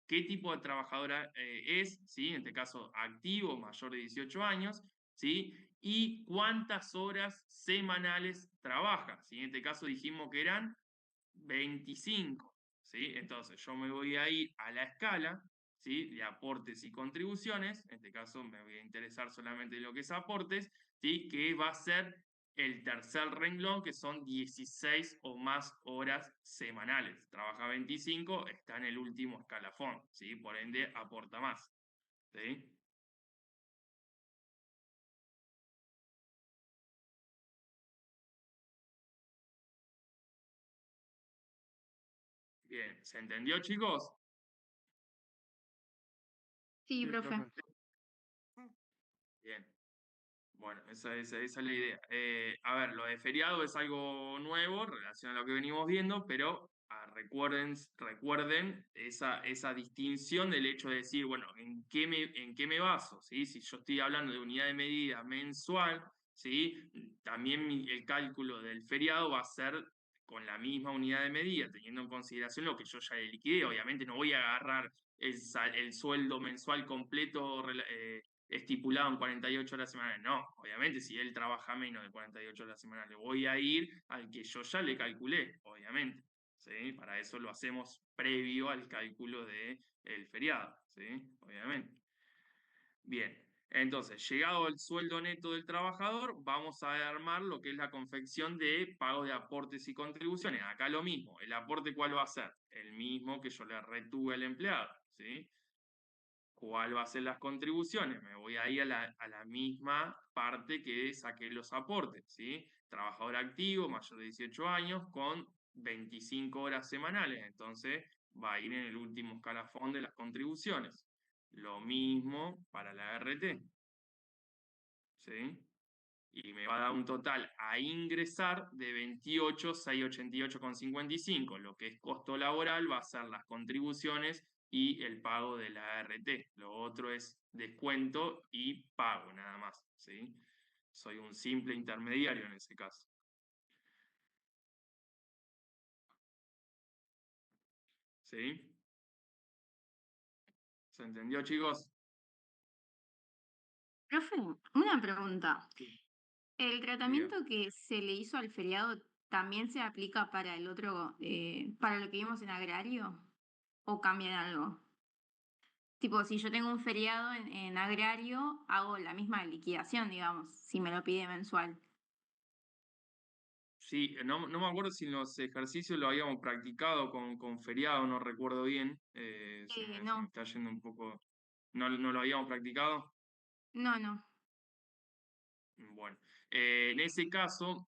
¿Qué tipo de trabajadora es? ¿Sí? En este caso, activo, mayor de 18 años, ¿sí? Y cuántas horas semanales trabaja, ¿sí? En este caso dijimos que eran 25, ¿sí? Entonces, yo me voy a ir a la escala, ¿sí? De aportes y contribuciones. En este caso me voy a interesar solamente en lo que es aportes, ¿sí? Que va a ser el tercer renglón, que son 16 o más horas semanales. Trabaja 25, está en el último escalafón, ¿sí? Por ende, aporta más, ¿sí? Bien, ¿se entendió, chicos? Sí, profe. Bien. Bueno, esa es la idea. A ver, lo de feriado es algo nuevo relacionado a lo que venimos viendo, pero recuerden esa distinción del hecho de decir, bueno, ¿en qué me baso? ¿Sí? Si yo estoy hablando de unidad de medida mensual, ¿sí? También el cálculo del feriado va a ser con la misma unidad de medida, teniendo en consideración lo que yo ya le liquidé. Obviamente no voy a agarrar el sueldo mensual completo estipulado en 48 horas semanales. No, obviamente, si él trabaja menos de 48 horas semanales, voy a ir al que yo ya le calculé, obviamente. ¿Sí? Para eso lo hacemos previo al cálculo del feriado, ¿sí? Obviamente. Bien, entonces, llegado el sueldo neto del trabajador, vamos a armar lo que es la confección de pago de aportes y contribuciones. Acá lo mismo, ¿el aporte cuál va a ser? El mismo que yo le retuve al empleado, ¿sí? ¿Cuál va a ser las contribuciones? Me voy a ir a la misma parte que saqué los aportes, ¿sí? Trabajador activo, mayor de 18 años, con 25 horas semanales. Entonces, va a ir en el último escalafón de las contribuciones. Lo mismo para la RT, ¿sí? Y me va a dar un total a ingresar de 28.688,55. Lo que es costo laboral va a ser las contribuciones y el pago de la ART. Lo otro es descuento y pago, nada más, ¿sí? Soy un simple intermediario en ese caso. ¿Sí? ¿Se entendió, chicos? Profe, una pregunta. Sí. ¿El tratamiento que se le hizo al feriado también se aplica para el otro, para lo que vimos en agrario? ¿O cambian algo? Tipo, si yo tengo un feriado en agrario, hago la misma liquidación, digamos, si me lo pide mensual. Sí, no me acuerdo si en los ejercicios lo habíamos practicado con feriado, no recuerdo bien. Se me No, está yendo un poco. ¿No lo habíamos practicado? no. Bueno, en ese caso,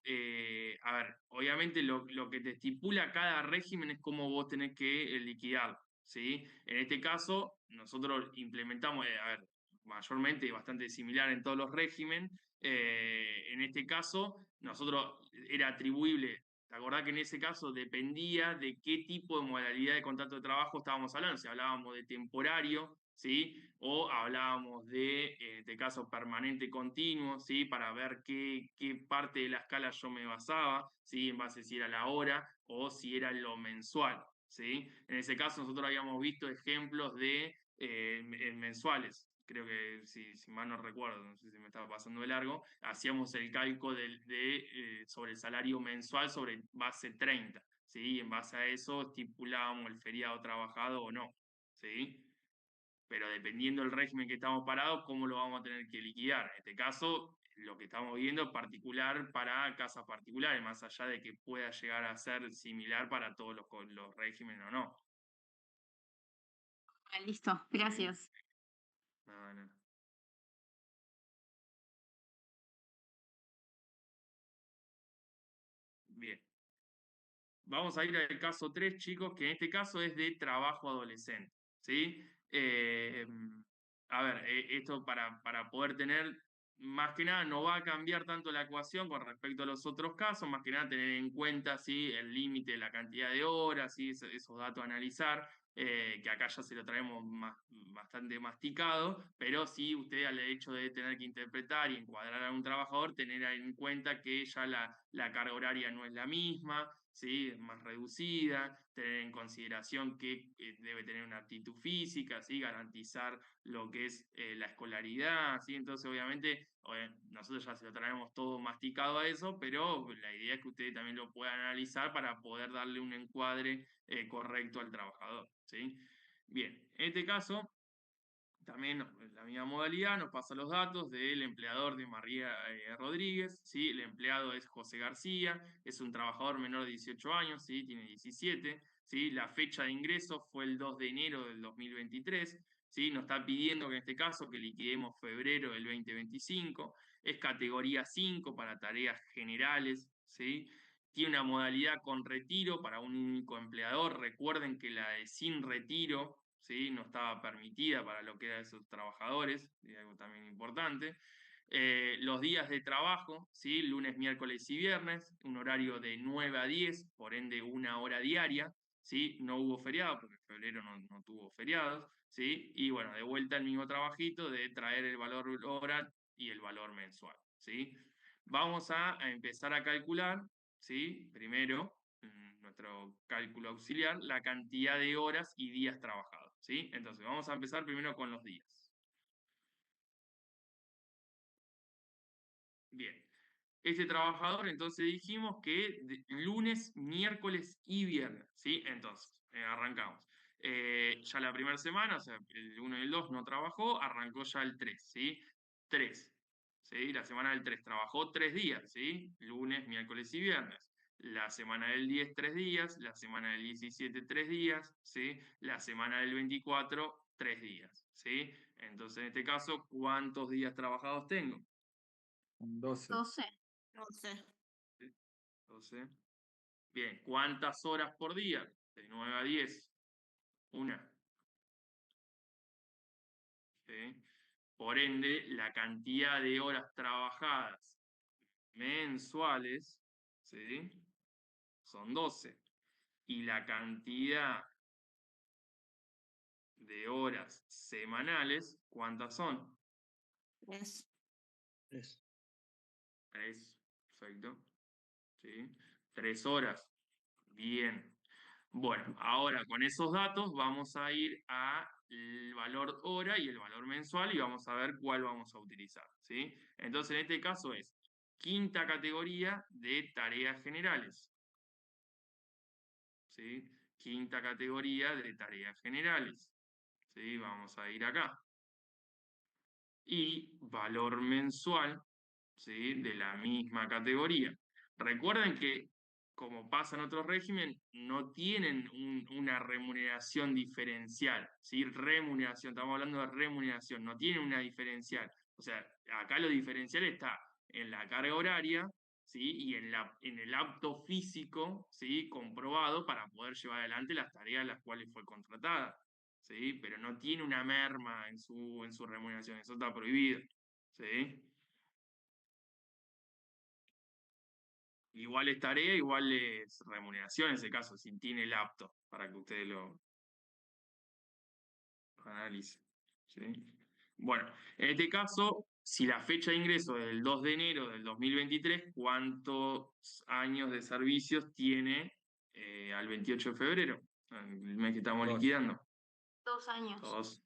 a ver, obviamente lo que te estipula cada régimen es cómo vos tenés que liquidar, ¿sí? En este caso, nosotros implementamos, a ver, mayormente bastante similar en todos los regímenes. En este caso, nosotros era atribuible. ¿Te acordás que en ese caso dependía de qué tipo de modalidad de contrato de trabajo estábamos hablando? Si hablábamos de temporario, ¿sí? O hablábamos de, en este caso, permanente continuo, ¿sí? Para ver qué parte de la escala yo me basaba, ¿sí? En base si era la hora o si era lo mensual, ¿sí? En ese caso nosotros habíamos visto ejemplos de mensuales. Creo que, si mal no recuerdo, no sé si me estaba pasando de largo, hacíamos el cálculo sobre el salario mensual sobre base 30, ¿sí? Y en base a eso estipulábamos el feriado trabajado o no, ¿sí? Pero dependiendo del régimen que estamos parados, cómo lo vamos a tener que liquidar. En este caso, lo que estamos viendo es particular para casas particulares, más allá de que pueda llegar a ser similar para todos los regímenes o no. Ah, listo, gracias. No. Bien. Vamos a ir al caso 3, chicos, que en este caso es de trabajo adolescente, ¿sí? Eh, a ver, esto para poder tener, más que nada, no va a cambiar tanto la ecuación con respecto a los otros casos, más que nada tener en cuenta, ¿sí? El límite, la cantidad de horas, ¿sí? Esos datos a analizar, que acá ya se lo traemos bastante masticado, pero sí usted al hecho de tener que interpretar y encuadrar a un trabajador, tener en cuenta que ya la carga horaria no es la misma, ¿sí? Es más reducida, tener en consideración que debe tener una aptitud física, ¿sí? Garantizar lo que es la escolaridad, ¿sí? Entonces, obviamente, nosotros ya se lo traemos todo masticado a eso, pero la idea es que ustedes también lo puedan analizar para poder darle un encuadre correcto al trabajador, ¿sí? Bien, en este caso, también la misma modalidad, nos pasa los datos del empleador de María Rodríguez, ¿sí? El empleado es José García, es un trabajador menor de 18 años, ¿sí? Tiene 17, ¿sí? La fecha de ingreso fue el 2 de enero del 2023, ¿sí? Nos está pidiendo que en este caso que liquidemos febrero del 2025, es categoría 5 para tareas generales, ¿sí? Tiene una modalidad con retiro para un único empleador. Recuerden que la de sin retiro, ¿sí? No estaba permitida para lo que eran esos trabajadores, y algo también importante. Los días de trabajo, ¿sí? Lunes, miércoles y viernes, un horario de 9 a 10, por ende 1 hora diaria, ¿sí? No hubo feriado, porque en febrero no tuvo feriados, ¿sí? Y bueno, de vuelta el mismo trabajito de traer el valor hora y el valor mensual, ¿sí? Vamos a empezar a calcular, ¿sí? Primero, nuestro cálculo auxiliar, la cantidad de horas y días trabajados, ¿sí? Entonces, vamos a empezar primero con los días. Bien. Este trabajador, entonces dijimos que lunes, miércoles y viernes, ¿sí? Entonces, arrancamos. Ya la primera semana, o sea, el 1 y el 2 no trabajó, arrancó ya el 3, ¿sí? 3, ¿sí? La semana del 3 trabajó 3 días, ¿sí? Lunes, miércoles y viernes. La semana del 10, 3 días. La semana del 17, 3 días, ¿sí? La semana del 24, 3 días, ¿sí? Entonces, en este caso, ¿cuántos días trabajados tengo? 12. 12. 12. 12. Bien, ¿cuántas horas por día? De 9 a 10. Una. ¿Sí? Por ende, la cantidad de horas trabajadas mensuales, ¿sí? Son 12. Y la cantidad de horas semanales, ¿cuántas son? 3. 3. 3. Perfecto. ¿Sí? 3 horas. Bien. Bueno, ahora con esos datos vamos a ir al valor hora y el valor mensual y vamos a ver cuál vamos a utilizar, ¿sí? Entonces, en este caso es quinta categoría de tareas generales, ¿sí? Quinta categoría de tareas generales, ¿sí? Vamos a ir acá. Y valor mensual, ¿sí? De la misma categoría. Recuerden que, como pasa en otro régimen, no tienen una remuneración diferencial, ¿sí? Remuneración, estamos hablando de remuneración, no tienen una diferencial. O sea, acá lo diferencial está en la carga horaria, ¿sí? Y en el apto físico, ¿sí? Comprobado para poder llevar adelante las tareas a las cuales fue contratada, ¿sí? Pero no tiene una merma en su remuneración, eso está prohibido, ¿sí? Igual es tarea, igual es remuneración en ese caso, si tiene el apto, para que ustedes lo analicen, ¿sí? Bueno, en este caso, si la fecha de ingreso es el 2 de enero del 2023, ¿cuántos años de servicios tiene al 28 de febrero? El mes que estamos 2. liquidando. 2 años. 2.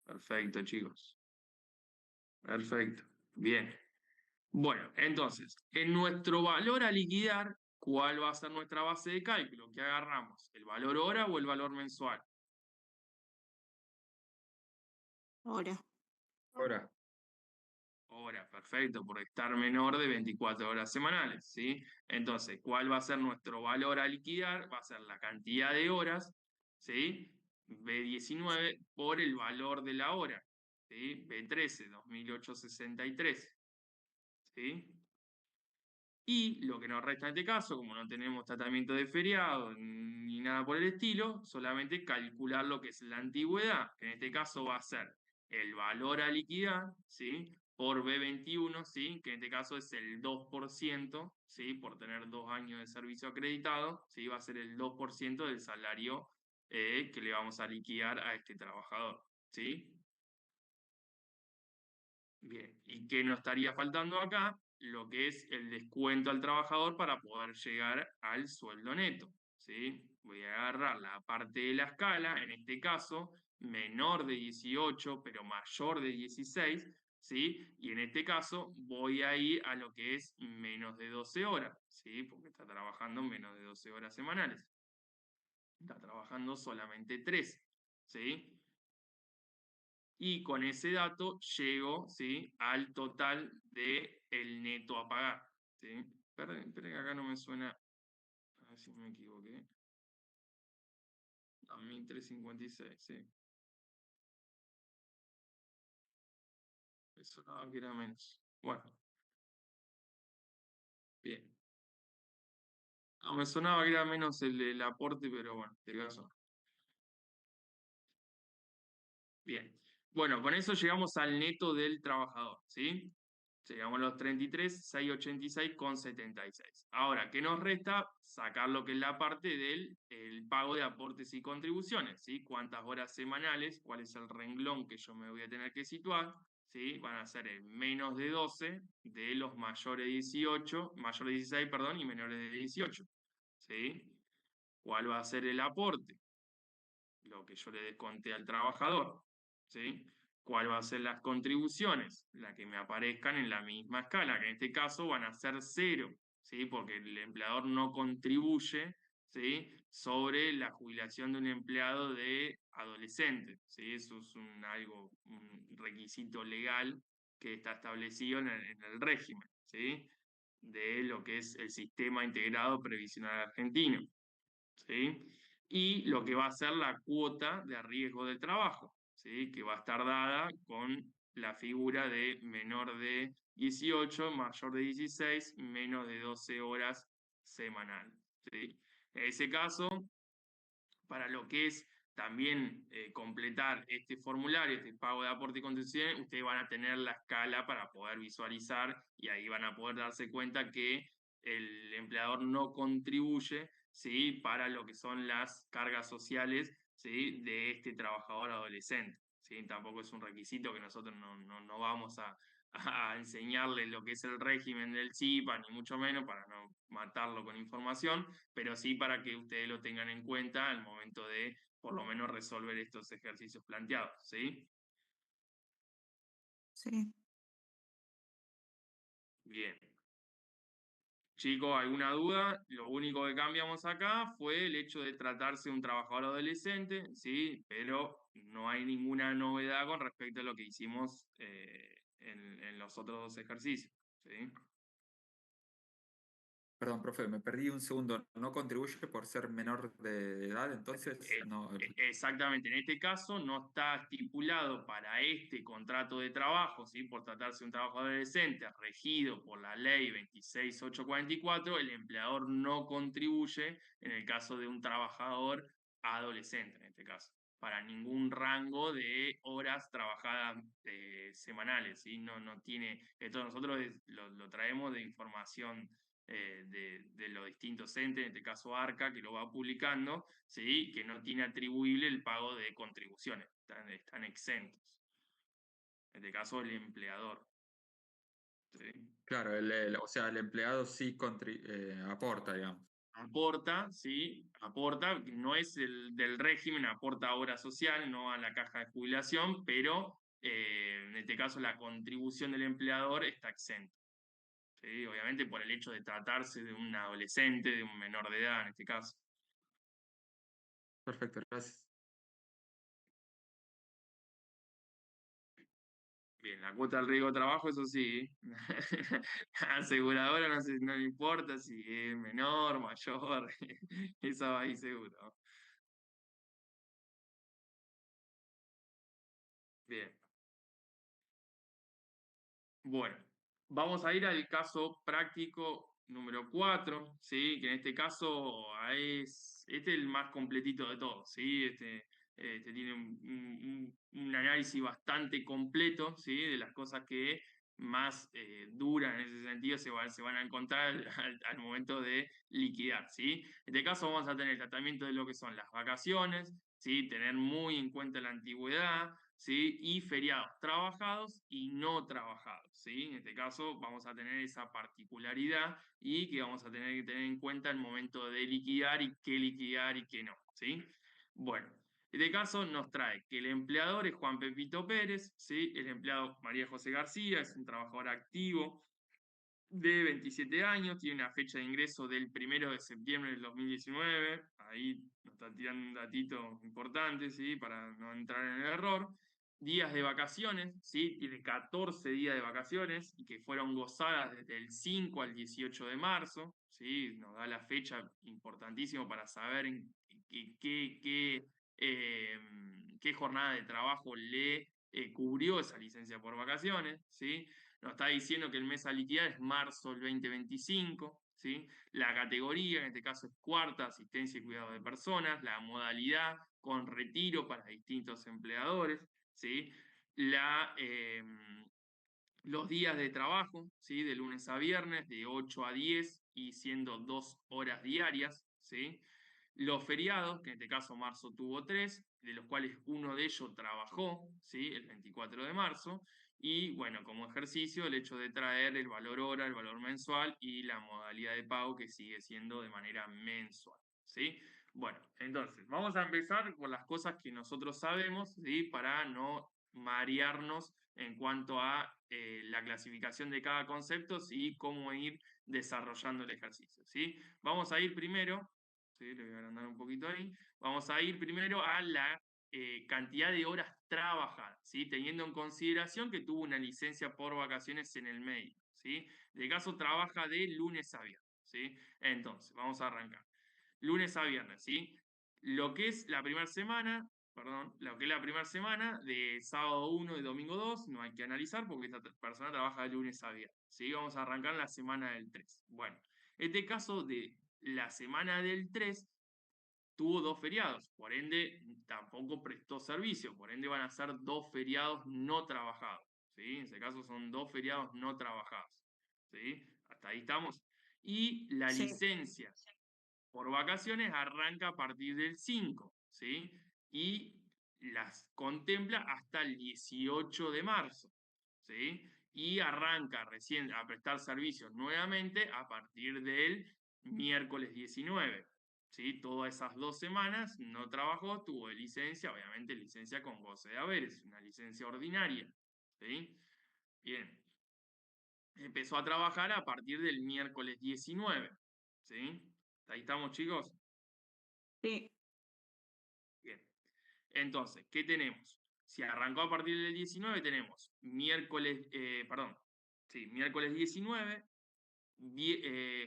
Perfecto, chicos. Perfecto. Bien. Bueno, entonces, en nuestro valor a liquidar, ¿cuál va a ser nuestra base de cálculo? ¿Qué agarramos? ¿El valor hora o el valor mensual? Hora. Hora. Hora, perfecto, por estar menor de 24 horas semanales, ¿sí? Entonces, ¿cuál va a ser nuestro valor a liquidar? Va a ser la cantidad de horas, ¿sí? B19 por el valor de la hora, ¿sí? B13, 2863, ¿sí? Y lo que nos resta en este caso, como no tenemos tratamiento de feriado ni nada por el estilo, solamente calcular lo que es la antigüedad, que en este caso va a ser el valor a liquidar, ¿sí? Por B21, ¿sí? Que en este caso es el 2%, ¿sí? Por tener 2 años de servicio acreditado, ¿sí? Va a ser el 2% del salario que le vamos a liquidar a este trabajador, ¿sí? Bien, ¿y qué nos estaría faltando acá? Lo que es el descuento al trabajador para poder llegar al sueldo neto, ¿sí? Voy a agarrar la parte de la escala, en este caso, menor de 18, pero mayor de 16, ¿sí? Y en este caso voy a ir a lo que es menos de 12 horas, ¿sí? Porque está trabajando menos de 12 horas semanales. Está trabajando solamente 3, ¿sí? y con ese dato llego, ¿sí?, al total del neto a pagar, ¿sí? Esperen que acá no me suena, a ver si me equivoqué. 1356, sí. Eso no, que era menos. Bueno. Bien. No, me sonaba que era menos el aporte, pero bueno, en este caso. Bien. Bueno, con eso llegamos al neto del trabajador, ¿sí? Llegamos a los 33.686,76. Ahora, ¿qué nos resta? Sacar lo que es la parte del el pago de aportes y contribuciones, ¿sí? Cuántas horas semanales, cuál es el renglón que yo me voy a tener que situar, ¿sí? Van a ser el menos de 12 de los mayores de 18, mayores de 16, perdón, y menores de 18, ¿sí? ¿Cuál va a ser el aporte? Lo que yo le desconté al trabajador, ¿sí? ¿Cuál va a ser las contribuciones? Las que me aparezcan en la misma escala, que en este caso van a ser 0, ¿sí? Porque el empleador no contribuye, ¿sí?, sobre la jubilación de un empleado de adolescente, ¿sí? Eso es un requisito legal que está establecido en el régimen, ¿sí?, de lo que es el Sistema Integrado Previsional Argentino, ¿sí? Y lo que va a ser la cuota de riesgo del trabajo, ¿sí?, que va a estar dada con la figura de menor de 18, mayor de 16, menos de 12 horas semanal, ¿sí? En ese caso, para lo que es también completar este formulario, este pago de aporte y contribuciones, ustedes van a tener la escala para poder visualizar y ahí van a poder darse cuenta que el empleador no contribuye, ¿sí?, para lo que son las cargas sociales, ¿sí?, de este trabajador adolescente, ¿sí? Tampoco es un requisito que nosotros no vamos a enseñarle lo que es el régimen del CIPA, ni mucho menos para no matarlo con información, pero sí para que ustedes lo tengan en cuenta al momento de por lo menos resolver estos ejercicios planteados, ¿sí? Sí. Bien. Chicos, ¿alguna duda? Lo único que cambiamos acá fue el hecho de tratarse de un trabajador adolescente, ¿sí? Pero no hay ninguna novedad con respecto a lo que hicimos en los otros dos ejercicios, ¿sí? Perdón, profe, me perdí un segundo. ¿No contribuye por ser menor de edad? Entonces, no. Exactamente, en este caso no está estipulado para este contrato de trabajo, ¿sí?, por tratarse de un trabajo adolescente regido por la ley 26844, el empleador no contribuye en el caso de un trabajador adolescente, en este caso, para ningún rango de horas trabajadas semanales, ¿sí? No tiene, esto nosotros lo traemos de información de los distintos entes, en este caso ARCA, que lo va publicando, ¿sí?, que no tiene atribuible el pago de contribuciones, están exentos. En este caso, el empleador, ¿sí? Claro, o sea, el empleado sí aporta, digamos. Aporta, ¿sí? Aporta, no es el del régimen, aporta a obra social, no a la caja de jubilación, pero en este caso la contribución del empleador está exenta, ¿sí? Obviamente por el hecho de tratarse de un adolescente, de un menor de edad en este caso. Perfecto, gracias. Bien, la cuota del riesgo de trabajo, eso sí. La aseguradora no le importa si es menor, mayor, eso va ahí seguro. Bien. Bueno, vamos a ir al caso práctico número 4, ¿sí? Que en este caso este es el más completito de todos, ¿sí? Este tiene un análisis bastante completo, ¿sí?, de las cosas que más duras en ese sentido se van a encontrar al momento de liquidar, ¿sí? En este caso vamos a tener el tratamiento de lo que son las vacaciones, ¿sí?, tener muy en cuenta la antigüedad, ¿sí?, y feriados trabajados y no trabajados, ¿sí? En este caso vamos a tener esa particularidad y que vamos a tener que tener en cuenta el momento de liquidar y qué no, ¿sí? Bueno, en este caso nos trae que el empleador es Juan Pepito Pérez, ¿sí? El empleado María José García es un trabajador activo de 27 años, tiene una fecha de ingreso del 1 de septiembre del 2019, ahí nos está tirando un datito importante, ¿sí?, para no entrar en el error. días de vacaciones, ¿sí? Tiene 14 días de vacaciones y que fueron gozadas desde el 5 al 18 de marzo, ¿sí? Nos da la fecha importantísimo para saber qué jornada de trabajo le cubrió esa licencia por vacaciones, ¿sí? Nos está diciendo que el mes a liquidar es marzo del 2025, ¿sí? La categoría, en este caso es cuarta, asistencia y cuidado de personas, la modalidad con retiro para distintos empleadores, ¿sí? Los días de trabajo, ¿sí? De lunes a viernes, de 8 a 10 y siendo 2 horas diarias, ¿sí? Los feriados, que en este caso marzo tuvo 3, de los cuales uno de ellos trabajó, ¿sí? El 24 de marzo, y bueno, como ejercicio, el hecho de traer el valor hora, el valor mensual y la modalidad de pago que sigue siendo de manera mensual, ¿sí? Bueno, entonces, vamos a empezar con las cosas que nosotros sabemos, ¿sí? Para no marearnos en cuanto a la clasificación de cada concepto y cómo ir desarrollando el ejercicio, ¿sí? Vamos a ir primero, ¿sí? Le voy a agrandar un poquito ahí, vamos a ir primero a la cantidad de horas trabajadas, ¿sí? Teniendo en consideración que tuvo una licencia por vacaciones en el medio, ¿sí? De caso trabaja de lunes a viernes, ¿sí? Entonces, vamos a arrancar. Lunes a viernes, ¿sí? Lo que es la primera semana, perdón, lo que es la primera semana de sábado 1 y domingo 2, no hay que analizar porque esta persona trabaja de lunes a viernes, ¿sí? Vamos a arrancar la semana del 3. Bueno, en este caso de la semana del 3 tuvo 2 feriados, por ende tampoco prestó servicio, por ende van a ser 2 feriados no trabajados, ¿sí? En ese caso son 2 feriados no trabajados, ¿sí? Hasta ahí estamos. Y la Sí. licencia por vacaciones arranca a partir del 5, ¿sí? Y las contempla hasta el 18 de marzo, ¿sí? Y arranca recién a prestar servicios nuevamente a partir del miércoles 19, ¿sí? Todas esas 2 semanas no trabajó, tuvo licencia, obviamente licencia con goce de haberes, una licencia ordinaria, ¿sí? Bien. Empezó a trabajar a partir del miércoles 19, ¿sí? Ahí estamos, chicos. Sí. Bien. Entonces, ¿qué tenemos? Si arrancó a partir del 19, tenemos miércoles 19,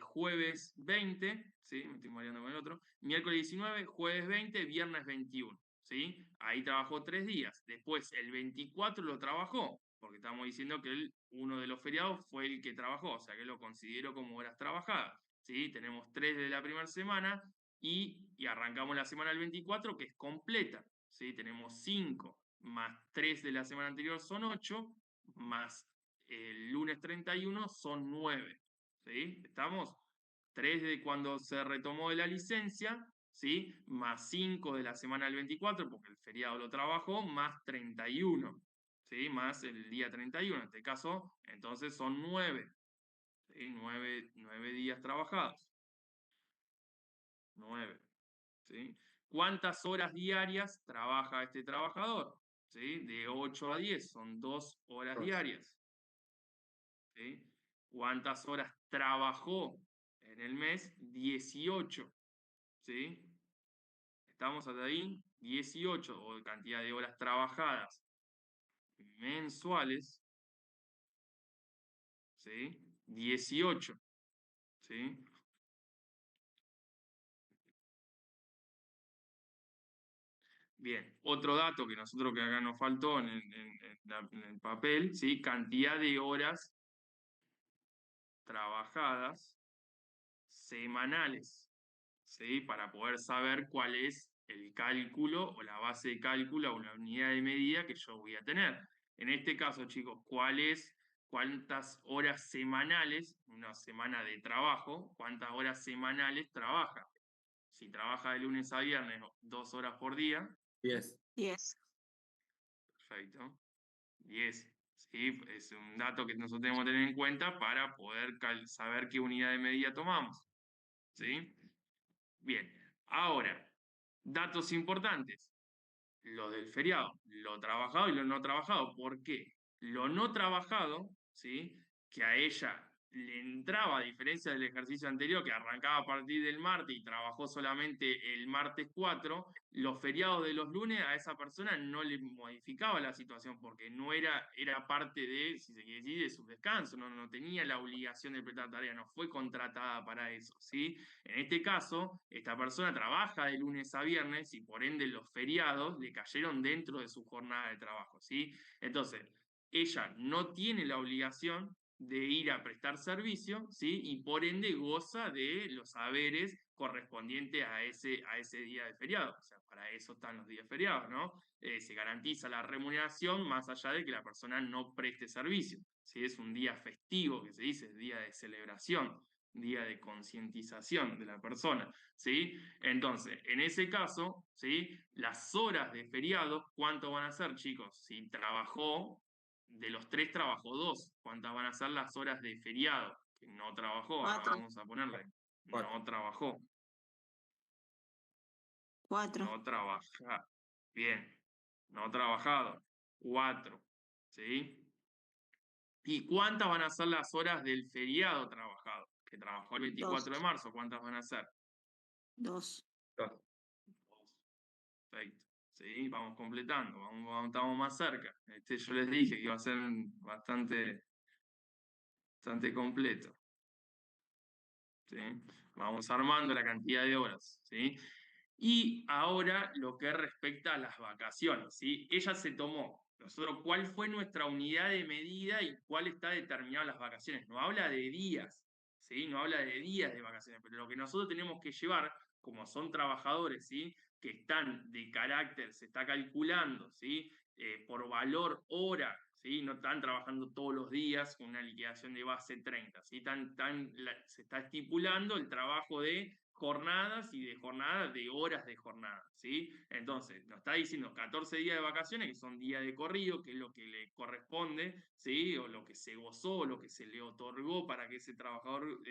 jueves 20, ¿sí? Me estoy mareando con el otro. Miércoles 19, jueves 20, viernes 21, ¿sí? Ahí trabajó 3 días. Después, el 24 lo trabajó, porque estamos diciendo que uno de los feriados fue el que trabajó, o sea que lo considero como horas trabajadas, ¿sí? Tenemos 3 de la primera semana y arrancamos la semana del 24, que es completa, ¿sí? Tenemos 5 más 3 de la semana anterior son 8, más el lunes 31 son 9. ¿Sí? ¿Estamos? 3 de cuando se retomó de la licencia, ¿sí? Más 5 de la semana del 24, porque el feriado lo trabajó, más 31, ¿sí? Más el día 31. En este caso, entonces son 9, ¿sí? 9 días trabajados. 9, ¿sí? ¿Cuántas horas diarias trabaja este trabajador? ¿Sí? De 8 a 10, son 2 horas diarias. ¿Sí? ¿Cuántas horas trabajó en el mes? 18. ¿Sí? ¿Estamos hasta ahí? 18, o cantidad de horas trabajadas mensuales. ¿Sí? 18. ¿Sí? Bien, otro dato que nosotros que acá nos faltó en el papel, ¿sí? Cantidad de horas trabajadas semanales, ¿sí? Para poder saber cuál es el cálculo o la base de cálculo o la unidad de medida que yo voy a tener. En este caso, chicos, cuántas horas semanales, una semana de trabajo, cuántas horas semanales trabaja? Si trabaja de lunes a viernes 2 horas por día, 10. 10. perfecto, 10. ¿Sí? Es un dato que nosotros tenemos que tener en cuenta para poder saber qué unidad de medida tomamos. ¿Sí? Bien, ahora, datos importantes. Lo del feriado, lo trabajado y lo no trabajado. ¿Por qué? Lo no trabajado, ¿sí? Que a ella le entraba, a diferencia del ejercicio anterior que arrancaba a partir del martes y trabajó solamente el martes 4, los feriados de los lunes a esa persona no le modificaba la situación porque no era parte de, si se quiere decir, de su descanso, no tenía la obligación de prestar tarea, no fue contratada para eso, ¿sí? En este caso, esta persona trabaja de lunes a viernes y por ende los feriados le cayeron dentro de su jornada de trabajo, ¿sí? Entonces, ella no tiene la obligación de ir a prestar servicio, ¿sí? Y por ende goza de los saberes correspondientes a ese día de feriado. O sea, para eso están los días feriados, ¿no? Se garantiza la remuneración más allá de que la persona no preste servicio. Si es un día festivo, que se dice, día de celebración, día de concientización de la persona, ¿sí? Entonces, en ese caso, ¿sí? Las horas de feriado, ¿cuánto van a ser, chicos? Si trabajó, de los 3 trabajó 2. ¿Cuántas van a ser las horas de feriado? Que no trabajó, ahora 4. vamos a ponerle. 4. No trabajó. 4. No trabaja. Bien. No trabajado. 4. ¿Sí? ¿Y cuántas van a ser las horas del feriado trabajado? Que trabajó el 24 de marzo. ¿Cuántas van a ser? 2. 2. Perfecto. Sí, vamos completando. Estamos más cerca. Yo les dije que iba a ser bastante completo. ¿Sí? Vamos armando la cantidad de horas, ¿sí? Y ahora lo que respecta a las vacaciones, ¿sí? Ella se tomó, nosotros, ¿cuál fue nuestra unidad de medida y cuál está determinado en las vacaciones? No habla de días, ¿sí? No habla de días de vacaciones, pero lo que nosotros tenemos que llevar, como son trabajadores, ¿sí? Que están de carácter, se está calculando, ¿sí? Por valor hora, ¿sí? No están trabajando todos los días con una liquidación de base 30, ¿sí? Se está estipulando el trabajo de jornadas y de jornadas, de horas de jornada, ¿sí? Entonces, nos está diciendo 14 días de vacaciones, que son días de corrido, que es lo que le corresponde, ¿sí? O lo que se gozó, lo que se le otorgó para que ese trabajador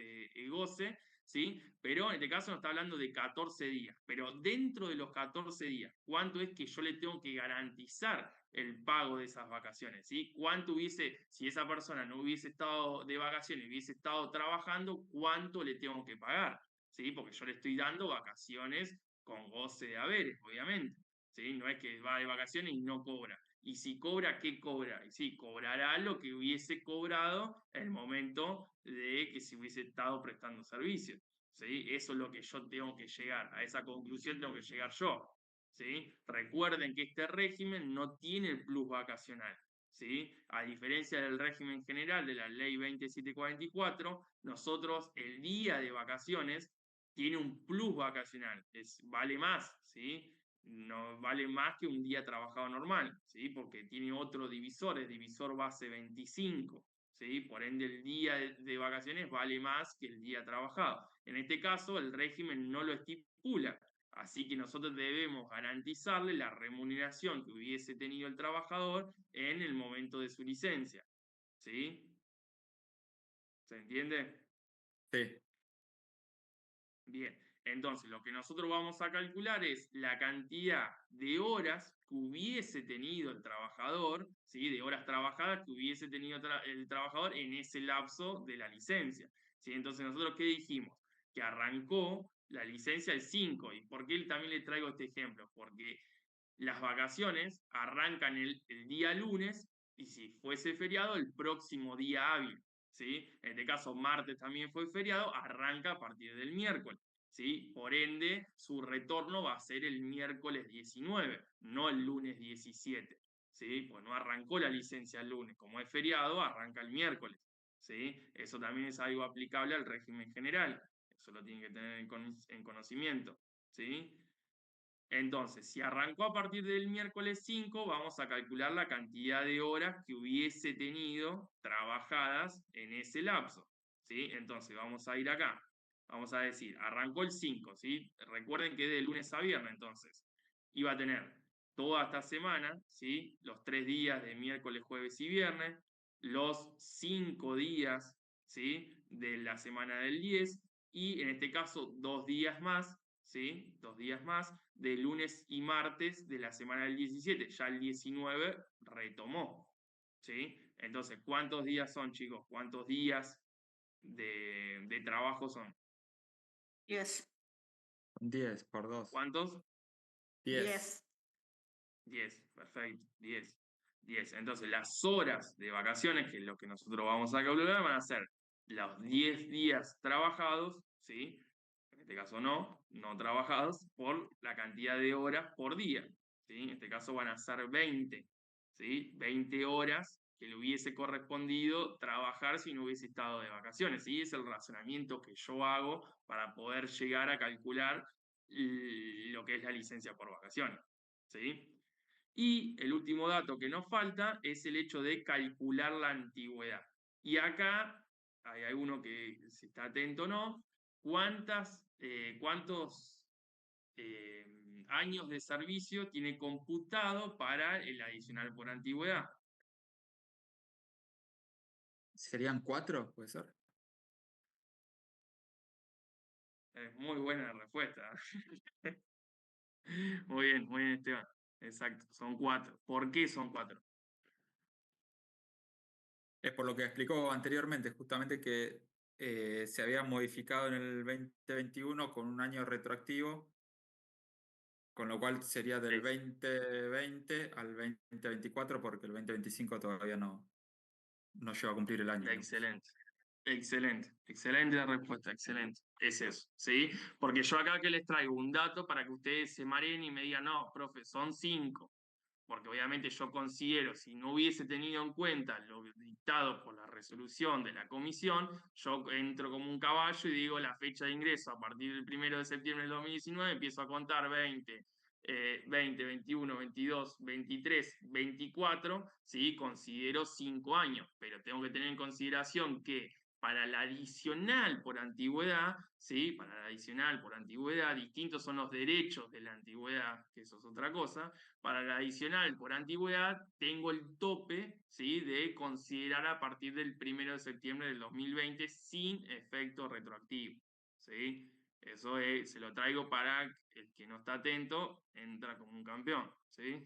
goce, ¿sí? Pero en este caso nos está hablando de 14 días. Pero dentro de los 14 días, ¿cuánto es que yo le tengo que garantizar el pago de esas vacaciones? ¿Sí? ¿Cuánto hubiese, si esa persona no hubiese estado de vacaciones, hubiese estado trabajando, cuánto le tengo que pagar? ¿Sí? Porque yo le estoy dando vacaciones con goce de haberes, obviamente, ¿sí? No es que va de vacaciones y no cobra. Y si cobra, ¿qué cobra? Y sí, cobrará lo que hubiese cobrado en el momento de que se hubiese estado prestando servicio, ¿sí? Eso es lo que yo tengo que llegar, a esa conclusión tengo que llegar yo, ¿sí? Recuerden que este régimen no tiene el plus vacacional, ¿sí? A diferencia del régimen general de la ley 2744, nosotros el día de vacaciones tiene un plus vacacional, vale más, ¿sí? No vale más que un día trabajado normal, ¿sí? Porque tiene otro divisor, es divisor base 25, ¿sí? Por ende, el día de vacaciones vale más que el día trabajado. En este caso, el régimen no lo estipula, así que nosotros debemos garantizarle la remuneración que hubiese tenido el trabajador en el momento de su licencia, ¿sí? ¿Se entiende? Sí. Bien, entonces lo que nosotros vamos a calcular es la cantidad de horas que hubiese tenido el trabajador, ¿sí? De horas trabajadas que hubiese tenido el trabajador en ese lapso de la licencia, ¿sí? Entonces nosotros, ¿qué dijimos? Que arrancó la licencia el 5. ¿Y por qué también le traigo este ejemplo? Porque las vacaciones arrancan el día lunes y si fuese feriado, el próximo día hábil, ¿sí? En este caso, martes también fue feriado, arranca a partir del miércoles, ¿sí? Por ende, su retorno va a ser el miércoles 19, no el lunes 17, ¿sí? Pues no arrancó la licencia el lunes, como es feriado, arranca el miércoles, ¿sí? Eso también es algo aplicable al régimen general, eso lo tienen que tener en conocimiento, ¿sí? Entonces, si arrancó a partir del miércoles 5, vamos a calcular la cantidad de horas que hubiese tenido trabajadas en ese lapso, ¿sí? Entonces, vamos a ir acá. Vamos a decir, arrancó el 5, ¿sí? Recuerden que de lunes a viernes, entonces, iba a tener toda esta semana, ¿sí? Los 3 días de miércoles, jueves y viernes, los 5 días, ¿sí? De la semana del 10, y en este caso 2 días más, ¿sí? 2 días más, de lunes y martes de la semana del 17. Ya el 19 retomó, ¿sí? Entonces, ¿cuántos días son, chicos? ¿Cuántos días de trabajo son? 10. 10 por 2. ¿Cuántos? 10. 10, perfecto, 10. 10. Entonces, las horas de vacaciones, que es lo que nosotros vamos a calcular, van a ser los 10 días trabajados, ¿sí? En este caso no trabajados, por la cantidad de horas por día, ¿sí? En este caso van a ser 20, ¿sí? 20 horas que le hubiese correspondido trabajar si no hubiese estado de vacaciones, ¿sí? Es el razonamiento que yo hago para poder llegar a calcular lo que es la licencia por vacaciones, ¿sí? Y el último dato que nos falta es el hecho de calcular la antigüedad. Y acá hay alguno que si está atento o no, ¿cuántos años de servicio tiene computado para el adicional por antigüedad? ¿Serían 4? ¿Puede ser? Es muy buena la respuesta. Muy bien, Esteban. Exacto, son 4. ¿Por qué son 4? Es por lo que explicó anteriormente, justamente que se había modificado en el 2021 con un año retroactivo, con lo cual sería del 2020 al 2024, porque el 2025 todavía no llegó a cumplir el año. Excelente. Excelente la respuesta, excelente. Es eso, ¿sí? Porque yo acá que les traigo un dato para que ustedes se mareen y me digan, no, profe, son 5. Porque obviamente yo considero, si no hubiese tenido en cuenta lo dictado por la resolución de la comisión, yo entro como un caballo y digo la fecha de ingreso a partir del 1 de septiembre del 2019, empiezo a contar 20, 21, 22, 23, 24, ¿sí? Considero 5 años, pero tengo que tener en consideración que para la adicional por antigüedad, ¿sí? Para la adicional por antigüedad, distintos son los derechos de la antigüedad, que eso es otra cosa. Para la adicional por antigüedad, tengo el tope, ¿sí? De considerar a partir del 1 de septiembre del 2020 sin efecto retroactivo, ¿sí? Eso se lo traigo para el que no está atento, entra como un campeón, ¿sí?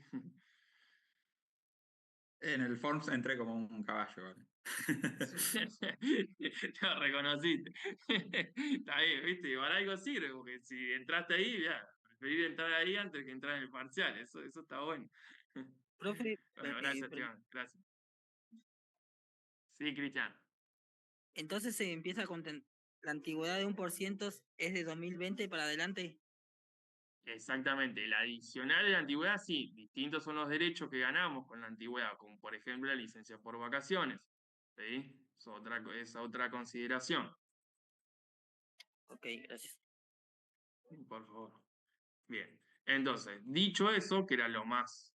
En el Forms entré como un caballo, ¿vale? Lo reconociste. Está bien, ¿viste? Para algo sirve, porque si entraste ahí, ya, preferir entrar ahí antes que entrar en el parcial. Eso está bueno. Profe, Bueno, gracias, Esteban. Gracias. Sí, Cristian. entonces se empieza con la antigüedad de 1% es de 2020 para adelante. Exactamente. La adicional de la antigüedad, sí. Distintos son los derechos que ganamos con la antigüedad, como por ejemplo la licencia por vacaciones. ¿Sí? Es otra consideración. Ok, gracias. Por favor. Bien. Entonces, dicho eso, que era lo más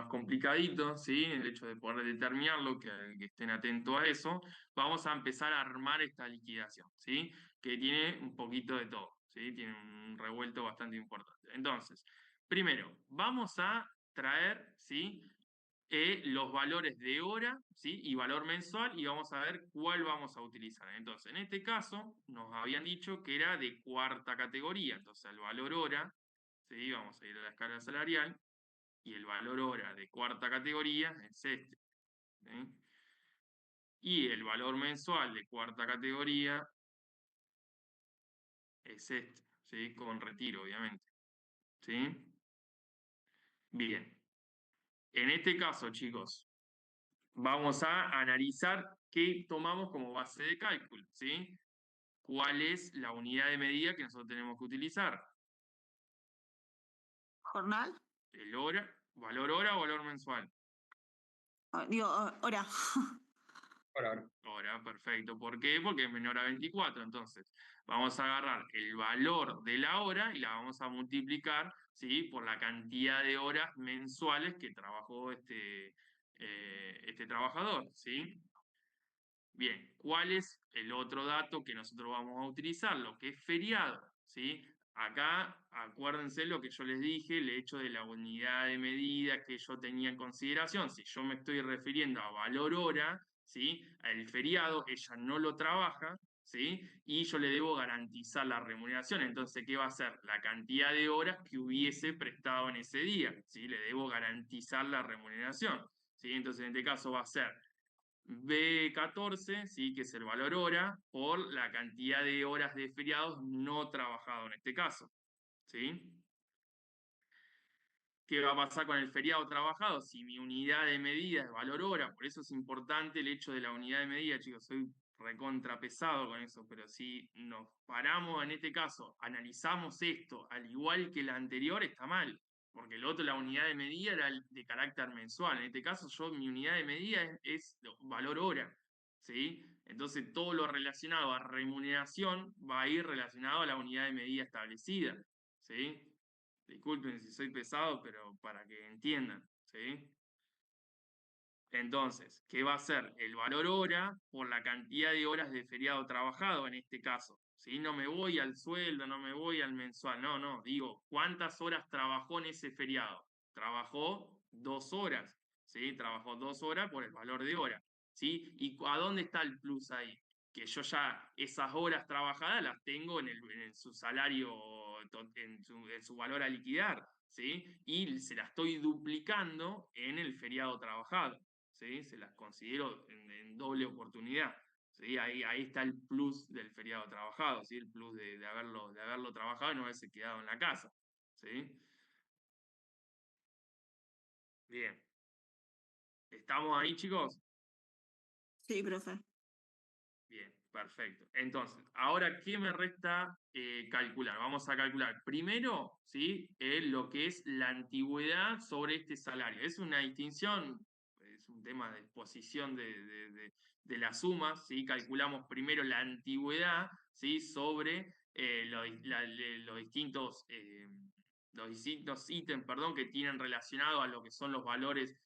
complicadito, ¿sí? El hecho de poder determinarlo, que estén atentos a eso, vamos a empezar a armar esta liquidación, ¿sí? Que tiene un poquito de todo, ¿sí? Tiene un revuelto bastante importante. Entonces, primero, vamos a traer, ¿sí? Los valores de hora, ¿sí? Y valor mensual, y vamos a ver cuál vamos a utilizar. Entonces, en este caso, nos habían dicho que era de cuarta categoría. Entonces, el valor hora, ¿sí? Vamos a ir a la escala salarial, y el valor hora de cuarta categoría es este, ¿sí? Y el valor mensual de cuarta categoría es este, ¿sí? Con retiro, obviamente, ¿sí? Bien. En este caso, chicos, vamos a analizar qué tomamos como base de cálculo, ¿sí? ¿Cuál es la unidad de medida que nosotros tenemos que utilizar? Jornal. ¿El hora, valor hora o valor mensual? Digo, hora. Hora, perfecto. ¿Por qué? Porque es menor a 24. Entonces, vamos a agarrar el valor de la hora y la vamos a multiplicar, ¿sí? Por la cantidad de horas mensuales que trabajó este trabajador, ¿sí? Bien, ¿cuál es el otro dato que nosotros vamos a utilizar? Lo que es feriado, ¿sí? Acá, acuérdense lo que yo les dije, el hecho de la unidad de medida que yo tenía en consideración. Si yo me estoy refiriendo a valor hora, ¿sí? El feriado, ella no lo trabaja, ¿sí? Y yo le debo garantizar la remuneración. Entonces, ¿qué va a ser? La cantidad de horas que hubiese prestado en ese día, ¿sí? Le debo garantizar la remuneración, ¿sí? Entonces, en este caso va a ser B14, ¿sí? Que es el valor hora, por la cantidad de horas de feriados no trabajado en este caso. ¿Sí? ¿Qué va a pasar con el feriado trabajado? Si mi unidad de medida es valor hora, por eso es importante el hecho de la unidad de medida, chicos, soy recontrapesado con eso, pero si nos paramos en este caso, analizamos esto, al igual que la anterior, está mal, porque el otro, la unidad de medida era de carácter mensual, en este caso mi unidad de medida es valor hora, ¿sí? Entonces todo lo relacionado a remuneración va a ir relacionado a la unidad de medida establecida, ¿sí? Disculpen si soy pesado, pero para que entiendan, ¿sí? Entonces, ¿qué va a ser? El valor hora por la cantidad de horas de feriado trabajado en este caso. ¿Sí? No me voy al sueldo, no me voy al mensual, no, digo, ¿cuántas horas trabajó en ese feriado? Trabajó 2 horas, ¿sí? Trabajó 2 horas por el valor de hora, ¿sí? ¿Y a dónde está el plus ahí? Que yo ya esas horas trabajadas las tengo en su salario, en su valor a liquidar, ¿sí? Y se la estoy duplicando en el feriado trabajado. ¿Sí? Se las considero en doble oportunidad. ¿Sí? Ahí está el plus del feriado trabajado, ¿sí? El plus de haberlo trabajado y no haberse quedado en la casa. ¿Sí? Bien. ¿Estamos ahí, chicos? Sí, profe. Bien, perfecto. Entonces, ahora, ¿qué me resta calcular? Vamos a calcular primero, ¿sí? Lo que es la antigüedad sobre este salario. Es una distinción, es un tema de exposición de las sumas, ¿sí? Calculamos primero la antigüedad, ¿sí? Sobre los distintos ítems, perdón, que tienen relacionado a lo que son los valores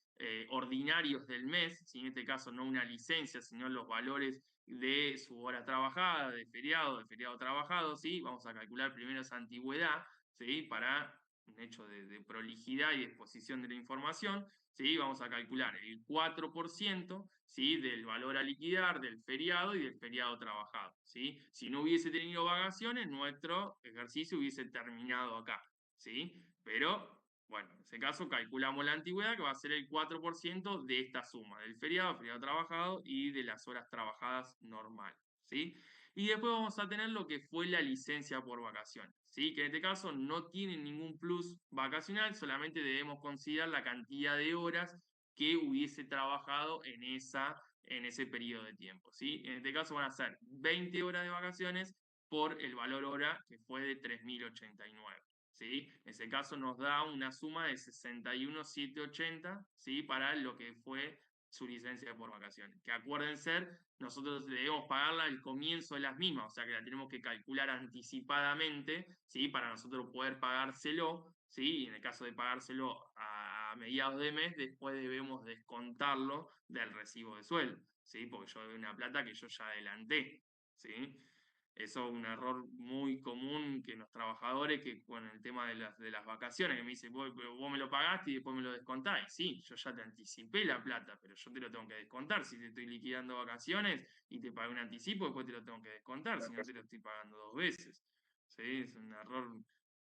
ordinarios del mes, ¿sí? En este caso no una licencia, sino los valores de su hora trabajada, de feriado trabajado, ¿sí? Vamos a calcular primero esa antigüedad, ¿sí? Para un hecho de prolijidad y de exposición de la información, ¿sí? Vamos a calcular el 4%, ¿sí? Del valor a liquidar, del feriado y del feriado trabajado, ¿sí? Si no hubiese tenido vacaciones, nuestro ejercicio hubiese terminado acá, ¿sí? Pero bueno, en ese caso calculamos la antigüedad, que va a ser el 4% de esta suma, del feriado trabajado y de las horas trabajadas normales, ¿sí? Y después vamos a tener lo que fue la licencia por vacaciones, ¿sí? Que en este caso no tiene ningún plus vacacional, solamente debemos considerar la cantidad de horas que hubiese trabajado en ese periodo de tiempo, ¿sí? En este caso van a ser 20 horas de vacaciones por el valor hora que fue de 3.089. ¿Sí? En ese caso nos da una suma de 61.780, ¿sí? Para lo que fue su licencia por vacaciones. Que acuérdense, nosotros debemos pagarla al comienzo de las mismas, o sea que la tenemos que calcular anticipadamente, ¿sí? Para nosotros poder pagárselo, ¿sí? Y en el caso de pagárselo a mediados de mes, después debemos descontarlo del recibo de sueldo, ¿sí? Porque yo doy una plata que yo ya adelanté, ¿sí? Eso es un error muy común que los trabajadores, que con el tema de las vacaciones, que me dice, vos me lo pagaste y después me lo descontáis. Sí, yo ya te anticipé la plata, pero yo te lo tengo que descontar. Si te estoy liquidando vacaciones y te pagué un anticipo, después te lo tengo que descontar, si no te lo estoy pagando 2 veces. ¿Sí? Es un error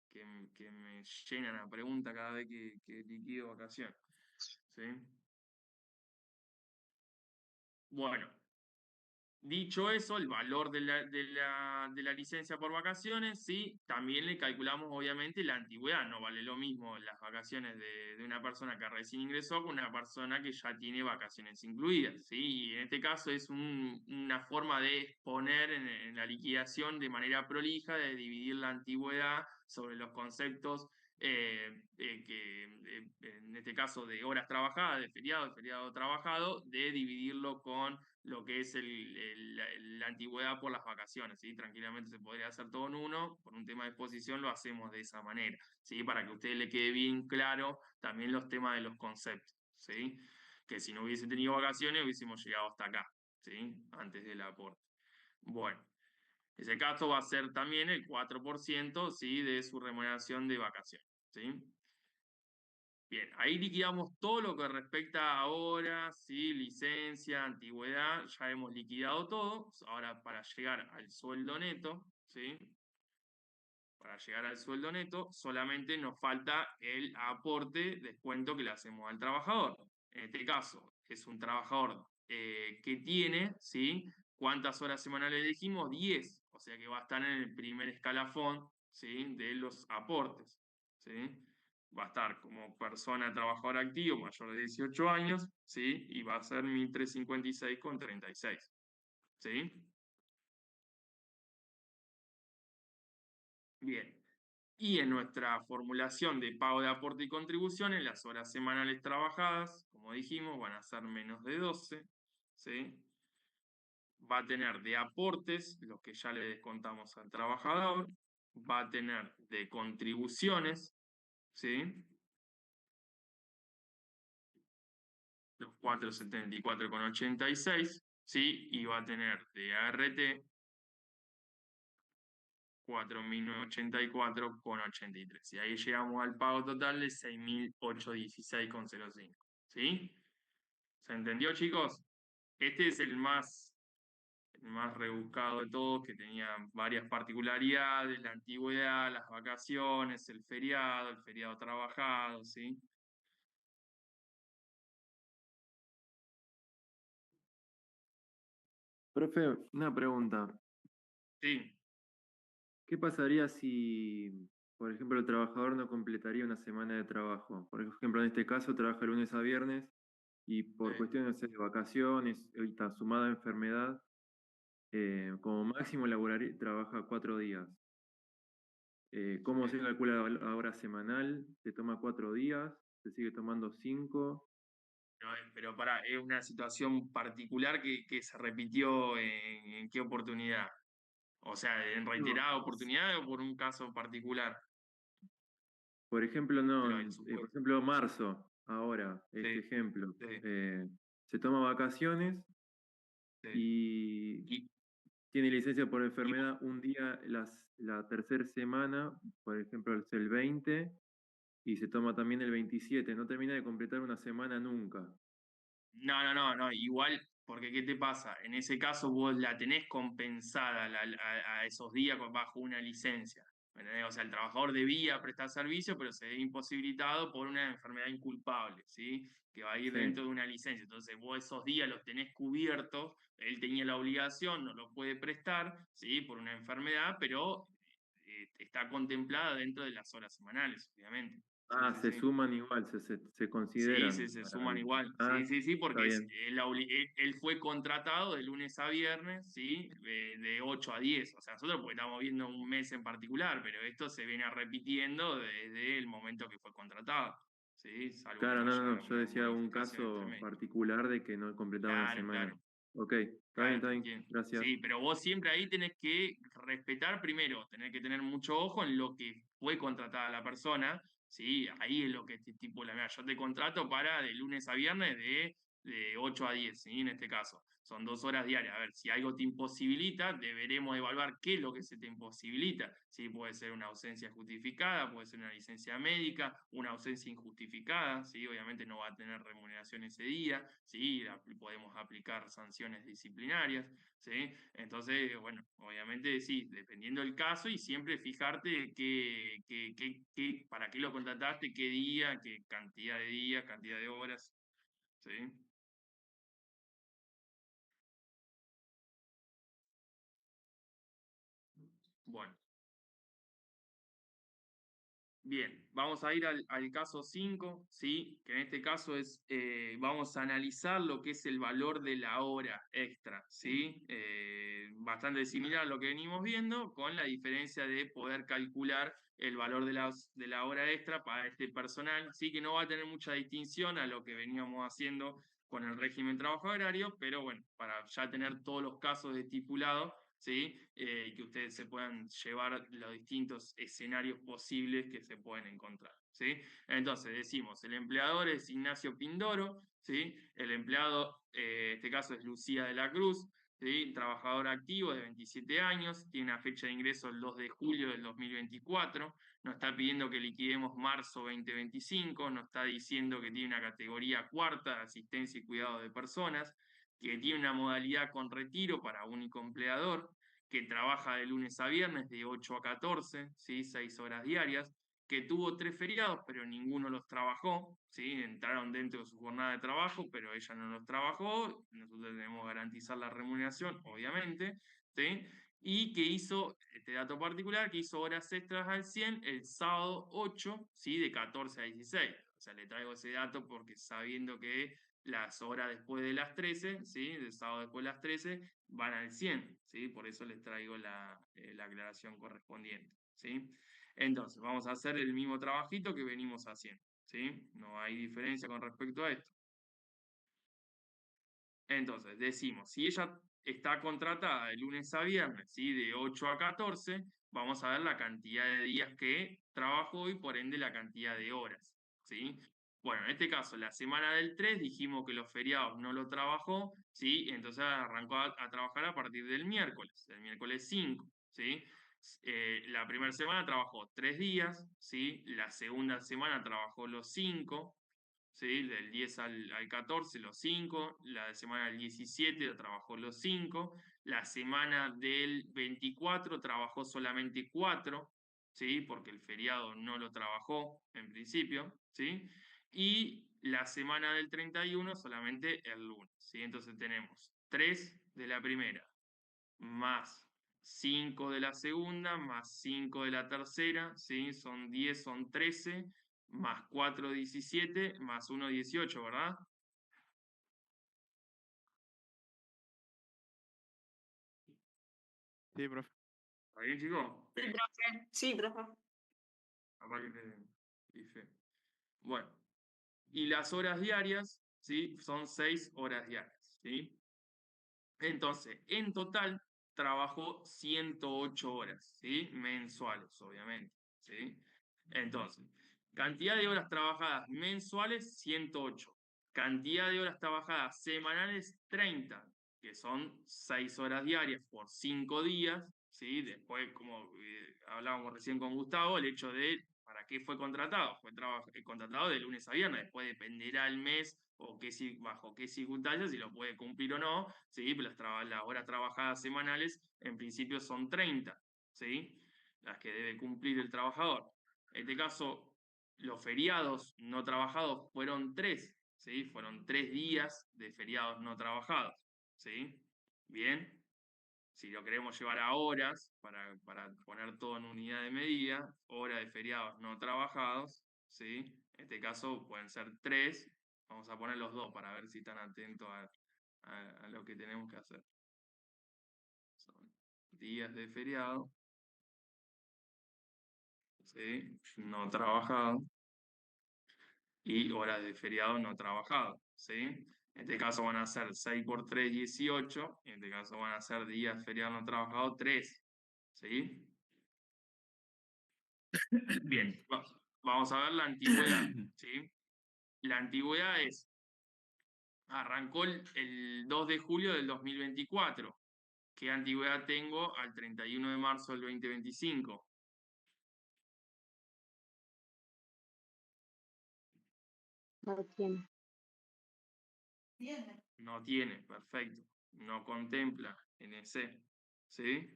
que me llena la pregunta cada vez que liquido vacaciones. ¿Sí? Bueno. Dicho eso, el valor de la licencia por vacaciones, sí, también le calculamos obviamente la antigüedad. No vale lo mismo las vacaciones de una persona que recién ingresó con una persona que ya tiene vacaciones incluidas, ¿sí? Y en este caso es una forma de exponer en la liquidación de manera prolija, de dividir la antigüedad sobre los conceptos en este caso de horas trabajadas, de feriado trabajado, de dividirlo con lo que es la antigüedad por las vacaciones, ¿sí? Tranquilamente se podría hacer todo en uno, por un tema de exposición lo hacemos de esa manera, ¿sí? Para que a ustedes le quede bien claro también los temas de los conceptos, ¿sí? Que si no hubiese tenido vacaciones hubiésemos llegado hasta acá, ¿sí? Antes del aporte. Bueno, ese caso va a ser también el 4%, ¿sí? De su remuneración de vacaciones, ¿sí? Bien, ahí liquidamos todo lo que respecta a horas, ¿sí? Licencia, antigüedad, ya hemos liquidado todo. Ahora para llegar al sueldo neto, ¿sí? Para llegar al sueldo neto solamente nos falta el aporte, descuento que le hacemos al trabajador. En este caso es un trabajador que tiene, ¿sí? ¿Cuántas horas semanales dijimos? 10, o sea que va a estar en el primer escalafón, ¿sí? De los aportes, ¿sí? Va a estar como persona trabajadora activo mayor de 18 años, ¿sí? Y va a ser 1.356,36, ¿sí? Bien. Y en nuestra formulación de pago de aporte y contribuciones, las horas semanales trabajadas, como dijimos, van a ser menos de 12, ¿sí? Va a tener de aportes, los que ya le descontamos al trabajador, va a tener de contribuciones, ¿sí? Los 474,86, ¿sí? Y va a tener de ART 4.984,83. Y ahí llegamos al pago total de 6.816,05. ¿Sí? ¿Se entendió, chicos? Este es el más rebuscado de todos, que tenía varias particularidades: la antigüedad, las vacaciones, el feriado trabajado, ¿sí? Profe, una pregunta. Sí. ¿Qué pasaría si, por ejemplo, el trabajador no completaría una semana de trabajo? Por ejemplo, en este caso, trabaja lunes a viernes y por Sí. cuestiones, no sé, de vacaciones, ahorita sumada a enfermedad, como máximo trabaja 4 días. ¿Cómo se calcula la hora semanal? ¿Se toma 4 días? ¿Se sigue tomando 5? No, pero es una situación particular que se repitió en qué oportunidad. O sea, ¿en No. reiterada oportunidad o por un caso particular? Por ejemplo, no, Pero el por supuesto. ejemplo, marzo, ahora, este Sí, ejemplo, sí, se toma vacaciones sí. y Y, tiene licencia por y- enfermedad un día la tercera semana, por ejemplo, es el 20, y se toma también el 27. No termina de completar una semana nunca. no, igual, porque ¿qué te pasa? En ese caso vos la tenés compensada a esos días bajo una licencia. ¿Me entendés? O sea, el trabajador debía prestar servicio, pero se ve imposibilitado por una enfermedad inculpable, ¿sí? Que va a ir Sí. dentro de una licencia. Entonces vos esos días los tenés cubiertos, él tenía la obligación, no lo puede prestar, ¿sí? Por una enfermedad, pero está contemplada dentro de las horas semanales, obviamente. Sí, Ah, sí, se sí. suman igual, se Sí, consideran se para suman igual. Ah, Sí, está porque bien. él fue contratado de lunes a viernes, ¿sí? De 8 a 10. O sea, nosotros pues estamos viendo un mes en particular, pero esto se viene repitiendo desde el momento que fue contratado, ¿sí? Salvo que Claro, no no, haya no, una no. Yo decía un modificación entre caso medio. particular de que no completaba una Claro, semana. claro. Ok, está bien, Claro, está te bien. entiendo. Gracias. Sí, pero vos siempre ahí tenés que respetar primero, tener que tener mucho ojo en lo que fue contratada la persona, ¿sí? Ahí es lo que te estipula. Mira, yo te contrato para de lunes a viernes de 8 a 10, ¿sí? En este caso. Son 2 horas diarias. A ver, si algo te imposibilita, deberemos evaluar qué es lo que se te imposibilita. ¿Sí? Puede ser una ausencia justificada, puede ser una licencia médica, una ausencia injustificada, ¿sí? Obviamente no va a tener remuneración ese día, ¿sí? Podemos aplicar sanciones disciplinarias, ¿sí? Entonces, bueno, obviamente sí, dependiendo del caso y siempre fijarte para qué lo contrataste, qué día, qué cantidad de días, cantidad de horas, ¿sí? Bueno. Bien, vamos a ir al caso 5, ¿sí? Que en este caso vamos a analizar lo que es el valor de la hora extra, ¿sí? Bastante similar a lo que venimos viendo, con la diferencia de poder calcular el valor de la hora extra para este personal, ¿sí? Que no va a tener mucha distinción a lo que veníamos haciendo con el régimen trabajo horario, pero bueno, para ya tener todos los casos estipulados, ¿sí? Y que ustedes se puedan llevar los distintos escenarios posibles que se pueden encontrar, ¿sí? Entonces decimos, el empleador es Ignacio Pindoro, ¿sí? El empleado, en este caso es Lucía de la Cruz, ¿sí? Trabajador activo de 27 años, tiene una fecha de ingreso el 2 de julio del 2024, nos está pidiendo que liquidemos marzo 2025, nos está diciendo que tiene una categoría cuarta de asistencia y cuidado de personas, que tiene una modalidad con retiro para único empleador, que trabaja de lunes a viernes de 8 a 14, ¿sí? 6 horas diarias, que tuvo 3 feriados, pero ninguno los trabajó, ¿sí? Entraron dentro de su jornada de trabajo, pero ella no los trabajó, nosotros debemos garantizar la remuneración, obviamente, ¿sí? Y que hizo, este dato particular, que hizo horas extras al 100 el sábado 8, ¿sí? De 14 a 16. O sea, le traigo ese dato porque sabiendo que las horas después de las 13, ¿sí? Del sábado después de las 13, van al 100, ¿sí? Por eso les traigo la aclaración correspondiente, ¿sí? Entonces, vamos a hacer el mismo trabajito que venimos haciendo, ¿sí? No hay diferencia con respecto a esto. Entonces, decimos, si ella está contratada de lunes a viernes, ¿sí? De 8 a 14, vamos a ver la cantidad de días que trabajó y por ende la cantidad de horas, ¿sí? Bueno, en este caso, la semana del 3 dijimos que los feriados no lo trabajó, ¿sí? Entonces arrancó a trabajar a partir del miércoles 5, ¿sí? La primera semana trabajó 3 días, ¿sí? La segunda semana trabajó los 5, ¿sí? Del 10 al 14, los 5. La semana del 17 trabajó los 5. La semana del 24 trabajó solamente 4, ¿sí? Porque el feriado no lo trabajó en principio, ¿sí? Y la semana del 31 solamente el lunes, ¿sí? Entonces tenemos 3 de la primera, más 5 de la segunda, más 5 de la tercera, ¿sí? Son 10, son 13, más 4, 17, más 1, 18, ¿verdad? Sí, profe. ¿Está bien, chicos? Sí, profe. Sí, profe. Capaz que te dije. Bueno, y las horas diarias, ¿sí? Son 6 horas diarias, ¿sí? Entonces, en total, trabajó 108 horas, ¿sí? Mensuales, obviamente, ¿sí? Entonces, cantidad de horas trabajadas mensuales, 108. Cantidad de horas trabajadas semanales, 30, que son 6 horas diarias por 5 días, ¿sí? Después, como hablábamos recién con Gustavo, el hecho de para qué fue contratado. Fue contratado de lunes a viernes, después dependerá el mes o bajo qué circunstancias, si lo puede cumplir o no, ¿sí? Pero las horas trabajadas semanales en principio son 30, ¿sí? Las que debe cumplir el trabajador. En este caso, los feriados no trabajados fueron 3, ¿sí? Fueron 3 días de feriados no trabajados, ¿sí? Bien. Si lo queremos llevar a horas, para poner todo en unidad de medida, horas de feriados no trabajados, ¿sí? En este caso pueden ser 3. Vamos a poner los 2 para ver si están atentos a lo que tenemos que hacer. Son días de feriado, ¿sí? No trabajado, y horas de feriado no trabajado, ¿sí? En este caso van a ser 6 por 3, 18. En este caso van a ser días de feriado no trabajado, 3, ¿sí? Bien, vamos a ver la antigüedad, ¿sí? La antigüedad arrancó el 2 de julio del 2024. ¿Qué antigüedad tengo al 31 de marzo del 2025? No tiene. No tiene, perfecto. No contempla NC, ¿sí?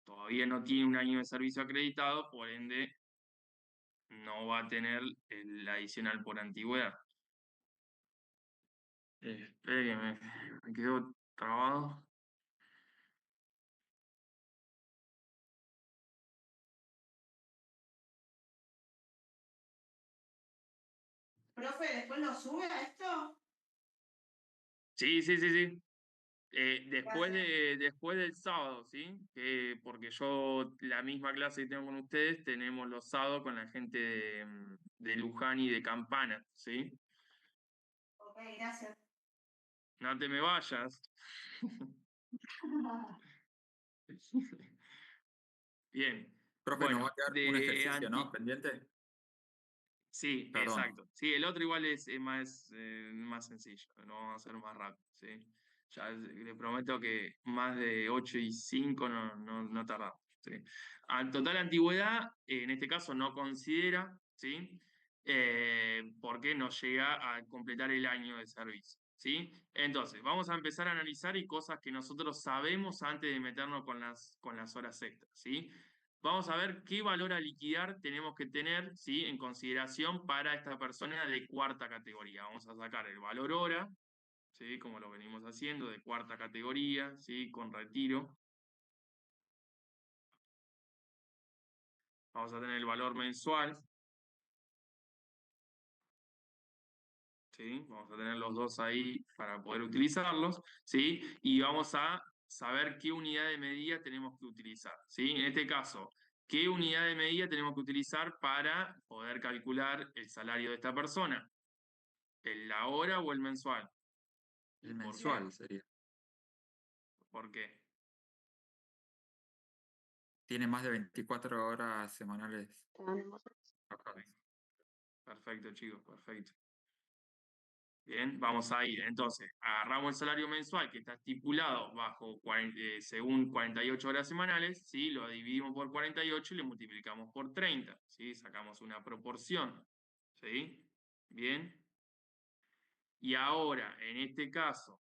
Todavía no tiene un año de servicio acreditado, por ende no va a tener el adicional por antigüedad. Espere que me quedo trabado. Profe, ¿después lo sube a esto? Sí, sí, sí, sí. Después del sábado, ¿sí? Porque yo, la misma clase que tengo con ustedes, tenemos los sábados con la gente de Luján y de Campana, ¿sí? Ok, gracias. No te me vayas. Bien. Profe, Bueno, nos va a quedar un ejercicio, ¿no? Pendiente. Sí, Perdón. exacto. Sí, el otro igual es más sencillo, lo vamos a hacer más rápido, ¿sí? Ya le prometo que más de 8 y 5 no tardamos, ¿sí? Al total antigüedad, en este caso no considera, ¿sí? Porque no llega a completar el año de servicio, ¿sí? Entonces, vamos a empezar a analizar y cosas que nosotros sabemos antes de meternos con las horas extras, ¿sí? vamos a ver qué valor a liquidar tenemos que tener, ¿sí? En consideración para esta persona de cuarta categoría. Vamos a sacar el valor hora, ¿sí? Como lo venimos haciendo, de cuarta categoría, ¿sí? Con retiro. Vamos a tener el valor mensual, ¿sí? Vamos a tener los dos ahí para poder utilizarlos, ¿sí? Y vamos a saber qué unidad de medida tenemos que utilizar, ¿sí? En este caso, ¿qué unidad de medida tenemos que utilizar para poder calcular el salario de esta persona? ¿La hora o el mensual? El ¿Por qué? mensual sería. ¿Por qué? Tiene más de 24 horas semanales Tenemos trabajadas. Perfecto, chicos, perfecto. Bien, vamos a ir. Entonces, agarramos el salario mensual que está estipulado bajo según 48 horas semanales, ¿sí? Lo dividimos por 48 y le multiplicamos por 30, ¿sí? Sacamos una proporción, ¿sí? Bien. Y ahora, en este caso,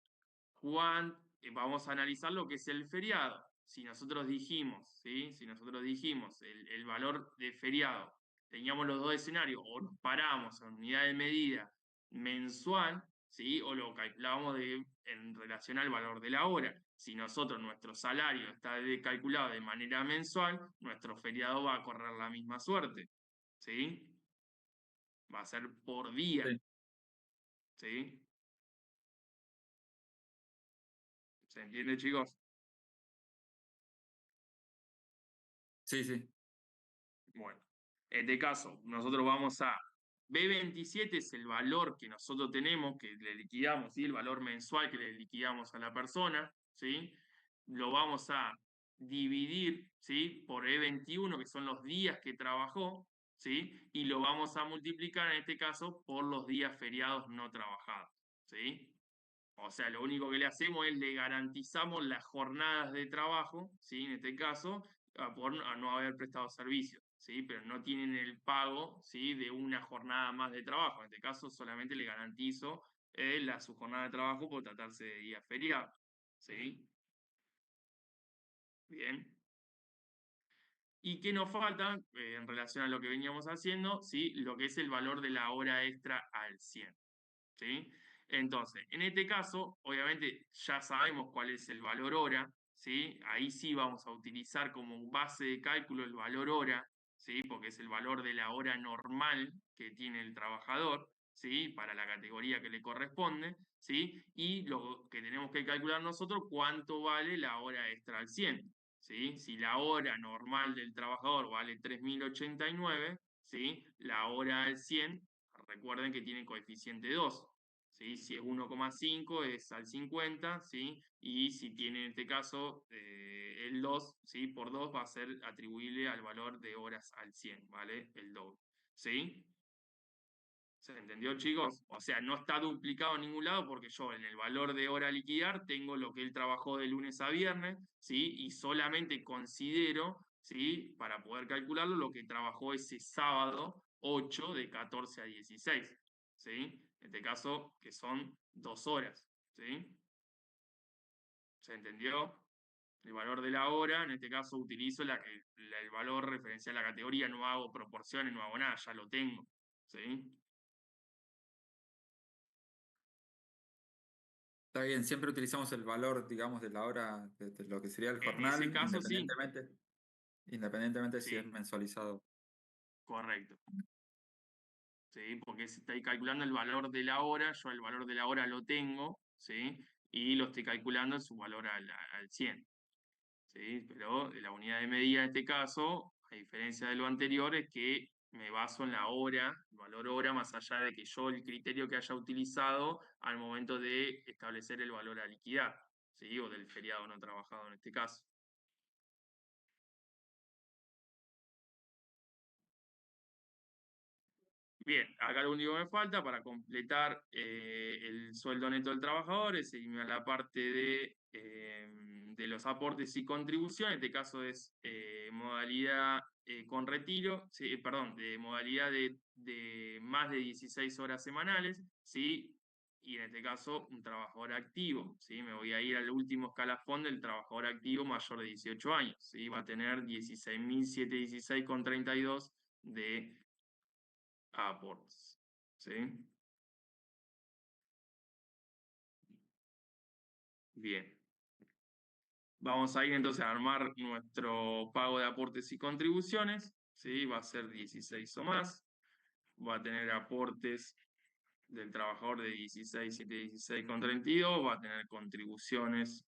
vamos a analizar lo que es el feriado. Si nosotros dijimos, ¿sí? Si nosotros dijimos el valor de feriado, teníamos los dos escenarios, o nos paramos en unidad de medida mensual, ¿sí? O lo calculábamos en relación al valor de la hora. Si nosotros, nuestro salario está calculado de manera mensual, nuestro feriado va a correr la misma suerte, ¿sí? Va a ser por día, Sí. ¿sí? ¿Se entiende, chicos? Sí, sí. Bueno, en este caso, nosotros vamos a B27 es el valor que nosotros tenemos, que le liquidamos, ¿sí? El valor mensual que le liquidamos a la persona, ¿sí? Lo vamos a dividir, ¿sí? Por E21, que son los días que trabajó, ¿sí? Y lo vamos a multiplicar, en este caso, por los días feriados no trabajados, ¿sí? O sea, lo único que le hacemos es le garantizamos las jornadas de trabajo, ¿sí? En este caso, por no haber prestado servicio, ¿sí? Pero no tienen el pago, ¿sí? De una jornada más de trabajo. En este caso, solamente le garantizo su jornada de trabajo por tratarse de día feriado, ¿sí? Bien. ¿Y qué nos falta en relación a lo que veníamos haciendo? ¿Sí? Lo que es el valor de la hora extra al 100, ¿sí? Entonces, en este caso, obviamente ya sabemos cuál es el valor hora, ¿sí? Ahí sí vamos a utilizar como base de cálculo el valor hora, ¿sí? Porque es el valor de la hora normal que tiene el trabajador, ¿sí? Para la categoría que le corresponde, ¿sí? Y lo que tenemos que calcular nosotros, cuánto vale la hora extra al 100, ¿sí? Si la hora normal del trabajador vale 3.089, ¿sí? La hora al 100, recuerden que tiene coeficiente 2, ¿sí? Si es 1,5 es al 50, ¿sí? Y si tiene en este caso el 2, ¿sí? Por 2 va a ser atribuible al valor de horas al 100, ¿vale? El doble, ¿sí? ¿Se entendió, chicos? O sea, no está duplicado en ningún lado porque yo en el valor de hora a liquidar tengo lo que él trabajó de lunes a viernes, ¿sí? Y solamente considero, ¿sí? Para poder calcularlo, lo que trabajó ese sábado 8 de 14 a 16, ¿sí? En este caso, que son 2 horas, ¿sí? ¿Se entendió? El valor de la hora, en este caso utilizo el valor referencial a la categoría, no hago proporciones, no hago nada, ya lo tengo, ¿sí? Está bien, siempre utilizamos el valor, digamos, de la hora, de lo que sería el En ese jornal, caso, sí. independientemente si es Sí, mensualizado. correcto. ¿Sí? Porque si estoy calculando el valor de la hora, yo el valor de la hora lo tengo, ¿sí? Y lo estoy calculando en su valor al 100, ¿sí? Pero la unidad de medida en este caso, a diferencia de lo anterior, es que me baso en la hora, el valor hora, más allá de que yo el criterio que haya utilizado al momento de establecer el valor a liquidar, ¿sí? O del feriado no trabajado en este caso. Bien, acá lo único que me falta para completar el sueldo neto del trabajador es irme a la parte de los aportes y contribuciones. En este caso es modalidad con retiro, sí, perdón, de modalidad de más de 16 horas semanales, ¿sí? y en este caso un trabajador activo, ¿sí? Me voy a ir al último escalafón del trabajador activo mayor de 18 años, ¿sí? Va a tener 16.716,32 de aportes, ¿sí? Bien. Vamos a ir entonces a armar nuestro pago de aportes y contribuciones, ¿sí? Va a ser 16 o más. Va a tener aportes del trabajador de 16.716,32, va a tener contribuciones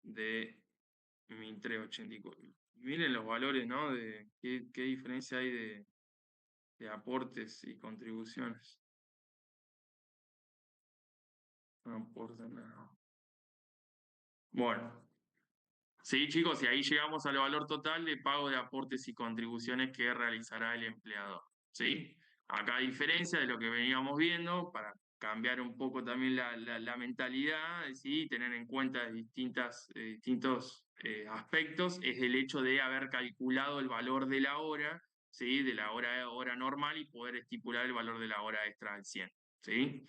de 1.384. Miren los valores, ¿no? De qué diferencia hay de aportes y contribuciones. No aporta nada. Bueno. Sí, chicos, y ahí llegamos al valor total de pago de aportes y contribuciones que realizará el empleador, ¿sí? Acá, a diferencia de lo que veníamos viendo, para cambiar un poco también la mentalidad, ¿sí? Tener en cuenta distintos aspectos, es el hecho de haber calculado el valor de la hora, ¿sí? De la hora normal y poder estipular el valor de la hora extra al 100, ¿sí?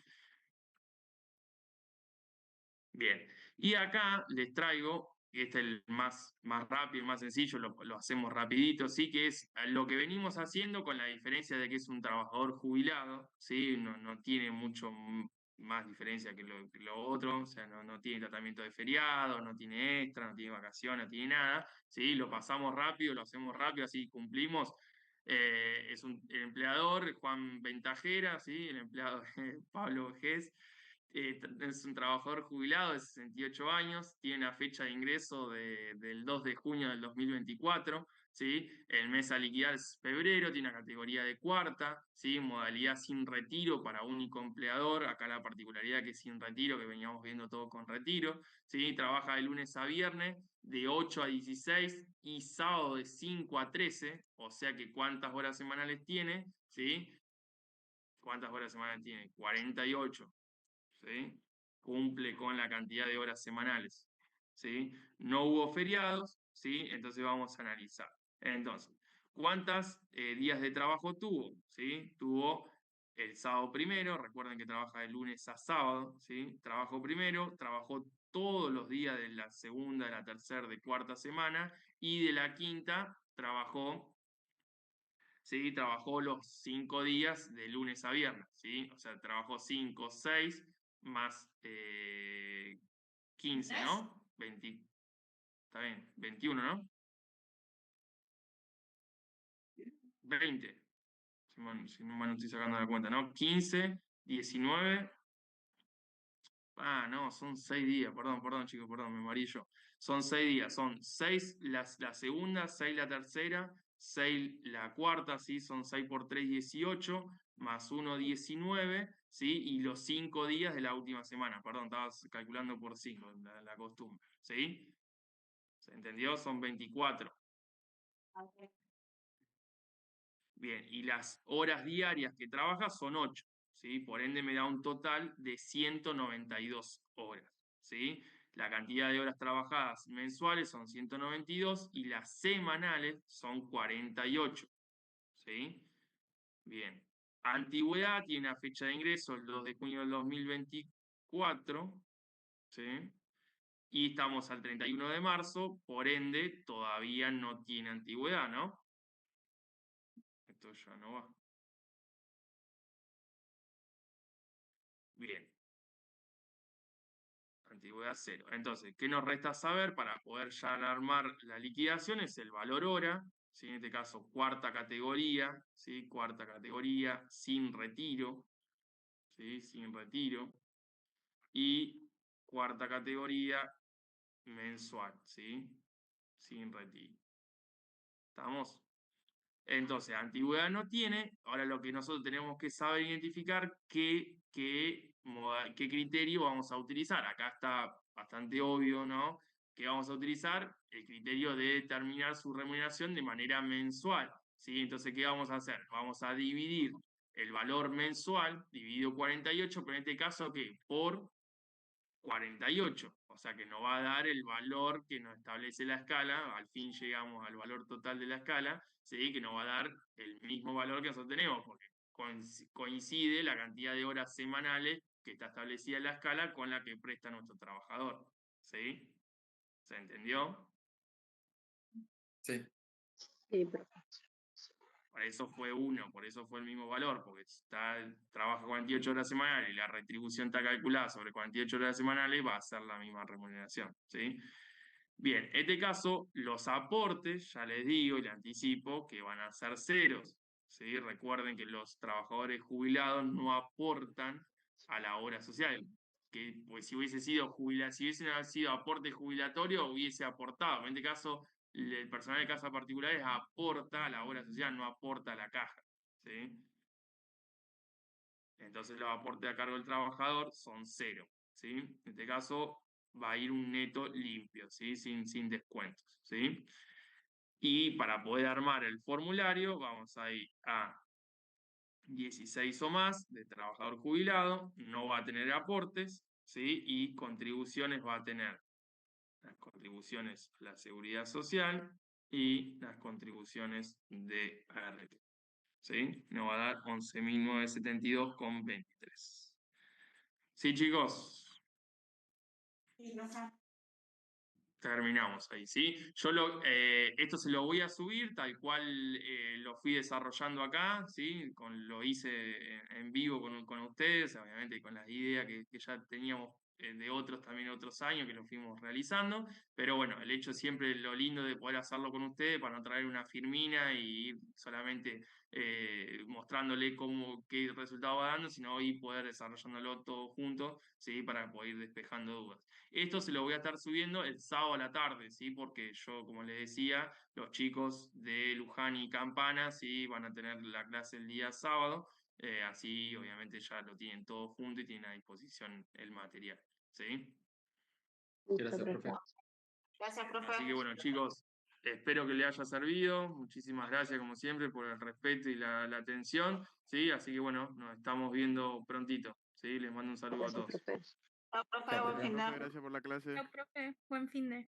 Bien, y acá les traigo, y este es el más rápido, más sencillo, lo hacemos rapidito, ¿sí? Que es lo que venimos haciendo con la diferencia de que es un trabajador jubilado, ¿sí? No tiene mucho más diferencia que lo otro, o sea, no tiene tratamiento de feriado, no tiene extra, no tiene vacaciones, no tiene nada, ¿sí? Lo pasamos rápido, lo hacemos rápido, así cumplimos. El empleador, Juan Ventajera, ¿sí? El empleado Pablo Gess. Es un trabajador jubilado de 68 años, tiene una fecha de ingreso del 2 de junio del 2024, ¿sí? El mes a liquidar es febrero, tiene una categoría de cuarta, ¿sí? Modalidad sin retiro para único empleador, acá la particularidad que es sin retiro, que veníamos viendo todo con retiro, ¿sí? Trabaja de lunes a viernes, de 8 a 16 y sábado de 5 a 13, o sea que ¿cuántas horas semanales tiene? ¿Sí? ¿Cuántas horas semanales tiene? 48. ¿Sí? Cumple con la cantidad de horas semanales, ¿sí? No hubo feriados, ¿sí? Entonces vamos a analizar. Entonces, ¿cuántos días de trabajo tuvo? ¿Sí? Tuvo el sábado primero, recuerden que trabaja de lunes a sábado, ¿sí? Trabajo primero, trabajó todos los días de la segunda, de la tercera, de cuarta semana y de la quinta trabajó, ¿sí? Trabajó los 5 días de lunes a viernes, ¿sí? O sea, trabajó 5, 6 más 15, ¿no? 20, está bien, 21, ¿no? 20, si no me estoy sacando la cuenta, ¿no? 15, 19, no, son 6 días, perdón, chicos, perdón, me mareé yo. Son 6 días, son 6 la segunda, 6 la tercera, 6 la cuarta, ¿sí? Son 6 por 3, 18, más 1, 19, ¿sí? Y los 5 días de la última semana, perdón, estabas calculando por 5, la costumbre, ¿sí? ¿Se entendió? Son 24. Bien, y las horas diarias que trabaja son 8, ¿sí? Por ende me da un total de 192 horas, ¿sí? La cantidad de horas trabajadas mensuales son 192 y las semanales son 48, ¿sí? Bien. Antigüedad tiene una fecha de ingreso el 2 de junio del 2024, ¿sí? Y estamos al 31 de marzo, por ende todavía no tiene antigüedad, ¿no? Esto ya no va. Bien. Antigüedad 0. Entonces, ¿qué nos resta saber para poder ya armar la liquidación? Es el valor hora, ¿sí? En este caso, cuarta categoría, ¿sí? Cuarta categoría, sin retiro, ¿sí? Sin retiro. Y cuarta categoría, mensual, ¿sí? Sin retiro. ¿Estamos? Entonces, antigüedad no tiene. Ahora lo que nosotros tenemos que saber identificar qué criterio vamos a utilizar. Acá está bastante obvio, ¿no? Que vamos a utilizar el criterio de determinar su remuneración de manera mensual, ¿sí? Entonces, ¿qué vamos a hacer? Vamos a dividir el valor mensual, dividido 48, pero en este caso, ¿qué? Por 48, o sea que nos va a dar el valor que nos establece la escala, al fin llegamos al valor total de la escala, ¿sí? Que nos va a dar el mismo valor que nosotros tenemos, porque coincide la cantidad de horas semanales que está establecida en la escala con la que presta nuestro trabajador. ¿Sí? ¿Se entendió? Sí. Sí, profe. Por eso fue 1, por eso fue el mismo valor, porque si trabaja 48 horas semanales y la retribución está calculada sobre 48 horas semanales, va a ser la misma remuneración. ¿Sí? Bien, en este caso, los aportes, ya les digo y les anticipo, que van a ser ceros. ¿Sí? Recuerden que los trabajadores jubilados no aportan a la obra social. Que, pues, si hubiese sido si hubiese sido aporte jubilatorio, hubiese aportado. En este caso, el personal de casas particulares aporta a la obra social, no aporta a la caja. ¿Sí? Entonces los aportes a cargo del trabajador son 0. ¿Sí? En este caso va a ir un neto limpio, ¿sí? Sin descuentos. ¿Sí? Y para poder armar el formulario vamos a ir a 16 o más de trabajador jubilado, no va a tener aportes, ¿sí? Y contribuciones va a tener las contribuciones a la seguridad social y las contribuciones de ART. ¿Sí? Nos va a dar 11.972,23. ¿Sí, chicos? Y no sé. Terminamos ahí, ¿sí? Esto se lo voy a subir tal cual lo fui desarrollando acá, ¿sí? Lo hice en vivo con ustedes, obviamente con las ideas que ya teníamos de otros también otros años que lo fuimos realizando, pero bueno, el hecho siempre lo lindo de poder hacerlo con ustedes para no traer una firmina y ir solamente mostrándole qué resultado va dando, sino ir poder desarrollándolo todo junto, ¿sí? Para poder ir despejando dudas. Esto se lo voy a estar subiendo el sábado a la tarde, ¿sí? Porque yo, como les decía, los chicos de Luján y Campana, ¿sí? Van a tener la clase el día sábado, así obviamente ya lo tienen todo junto y tienen a disposición el material, ¿sí? Gracias, profe. Gracias, profe. Así que bueno, chicos, espero que les haya servido. Muchísimas gracias, como siempre, por el respeto y la atención, ¿sí? Así que bueno, nos estamos viendo prontito, ¿sí? Les mando un saludo a Gracias, todos. profe. Chao, profe, Chao, buen profe. fin de- Gracias por la clase. Chao, profe. Buen fin de.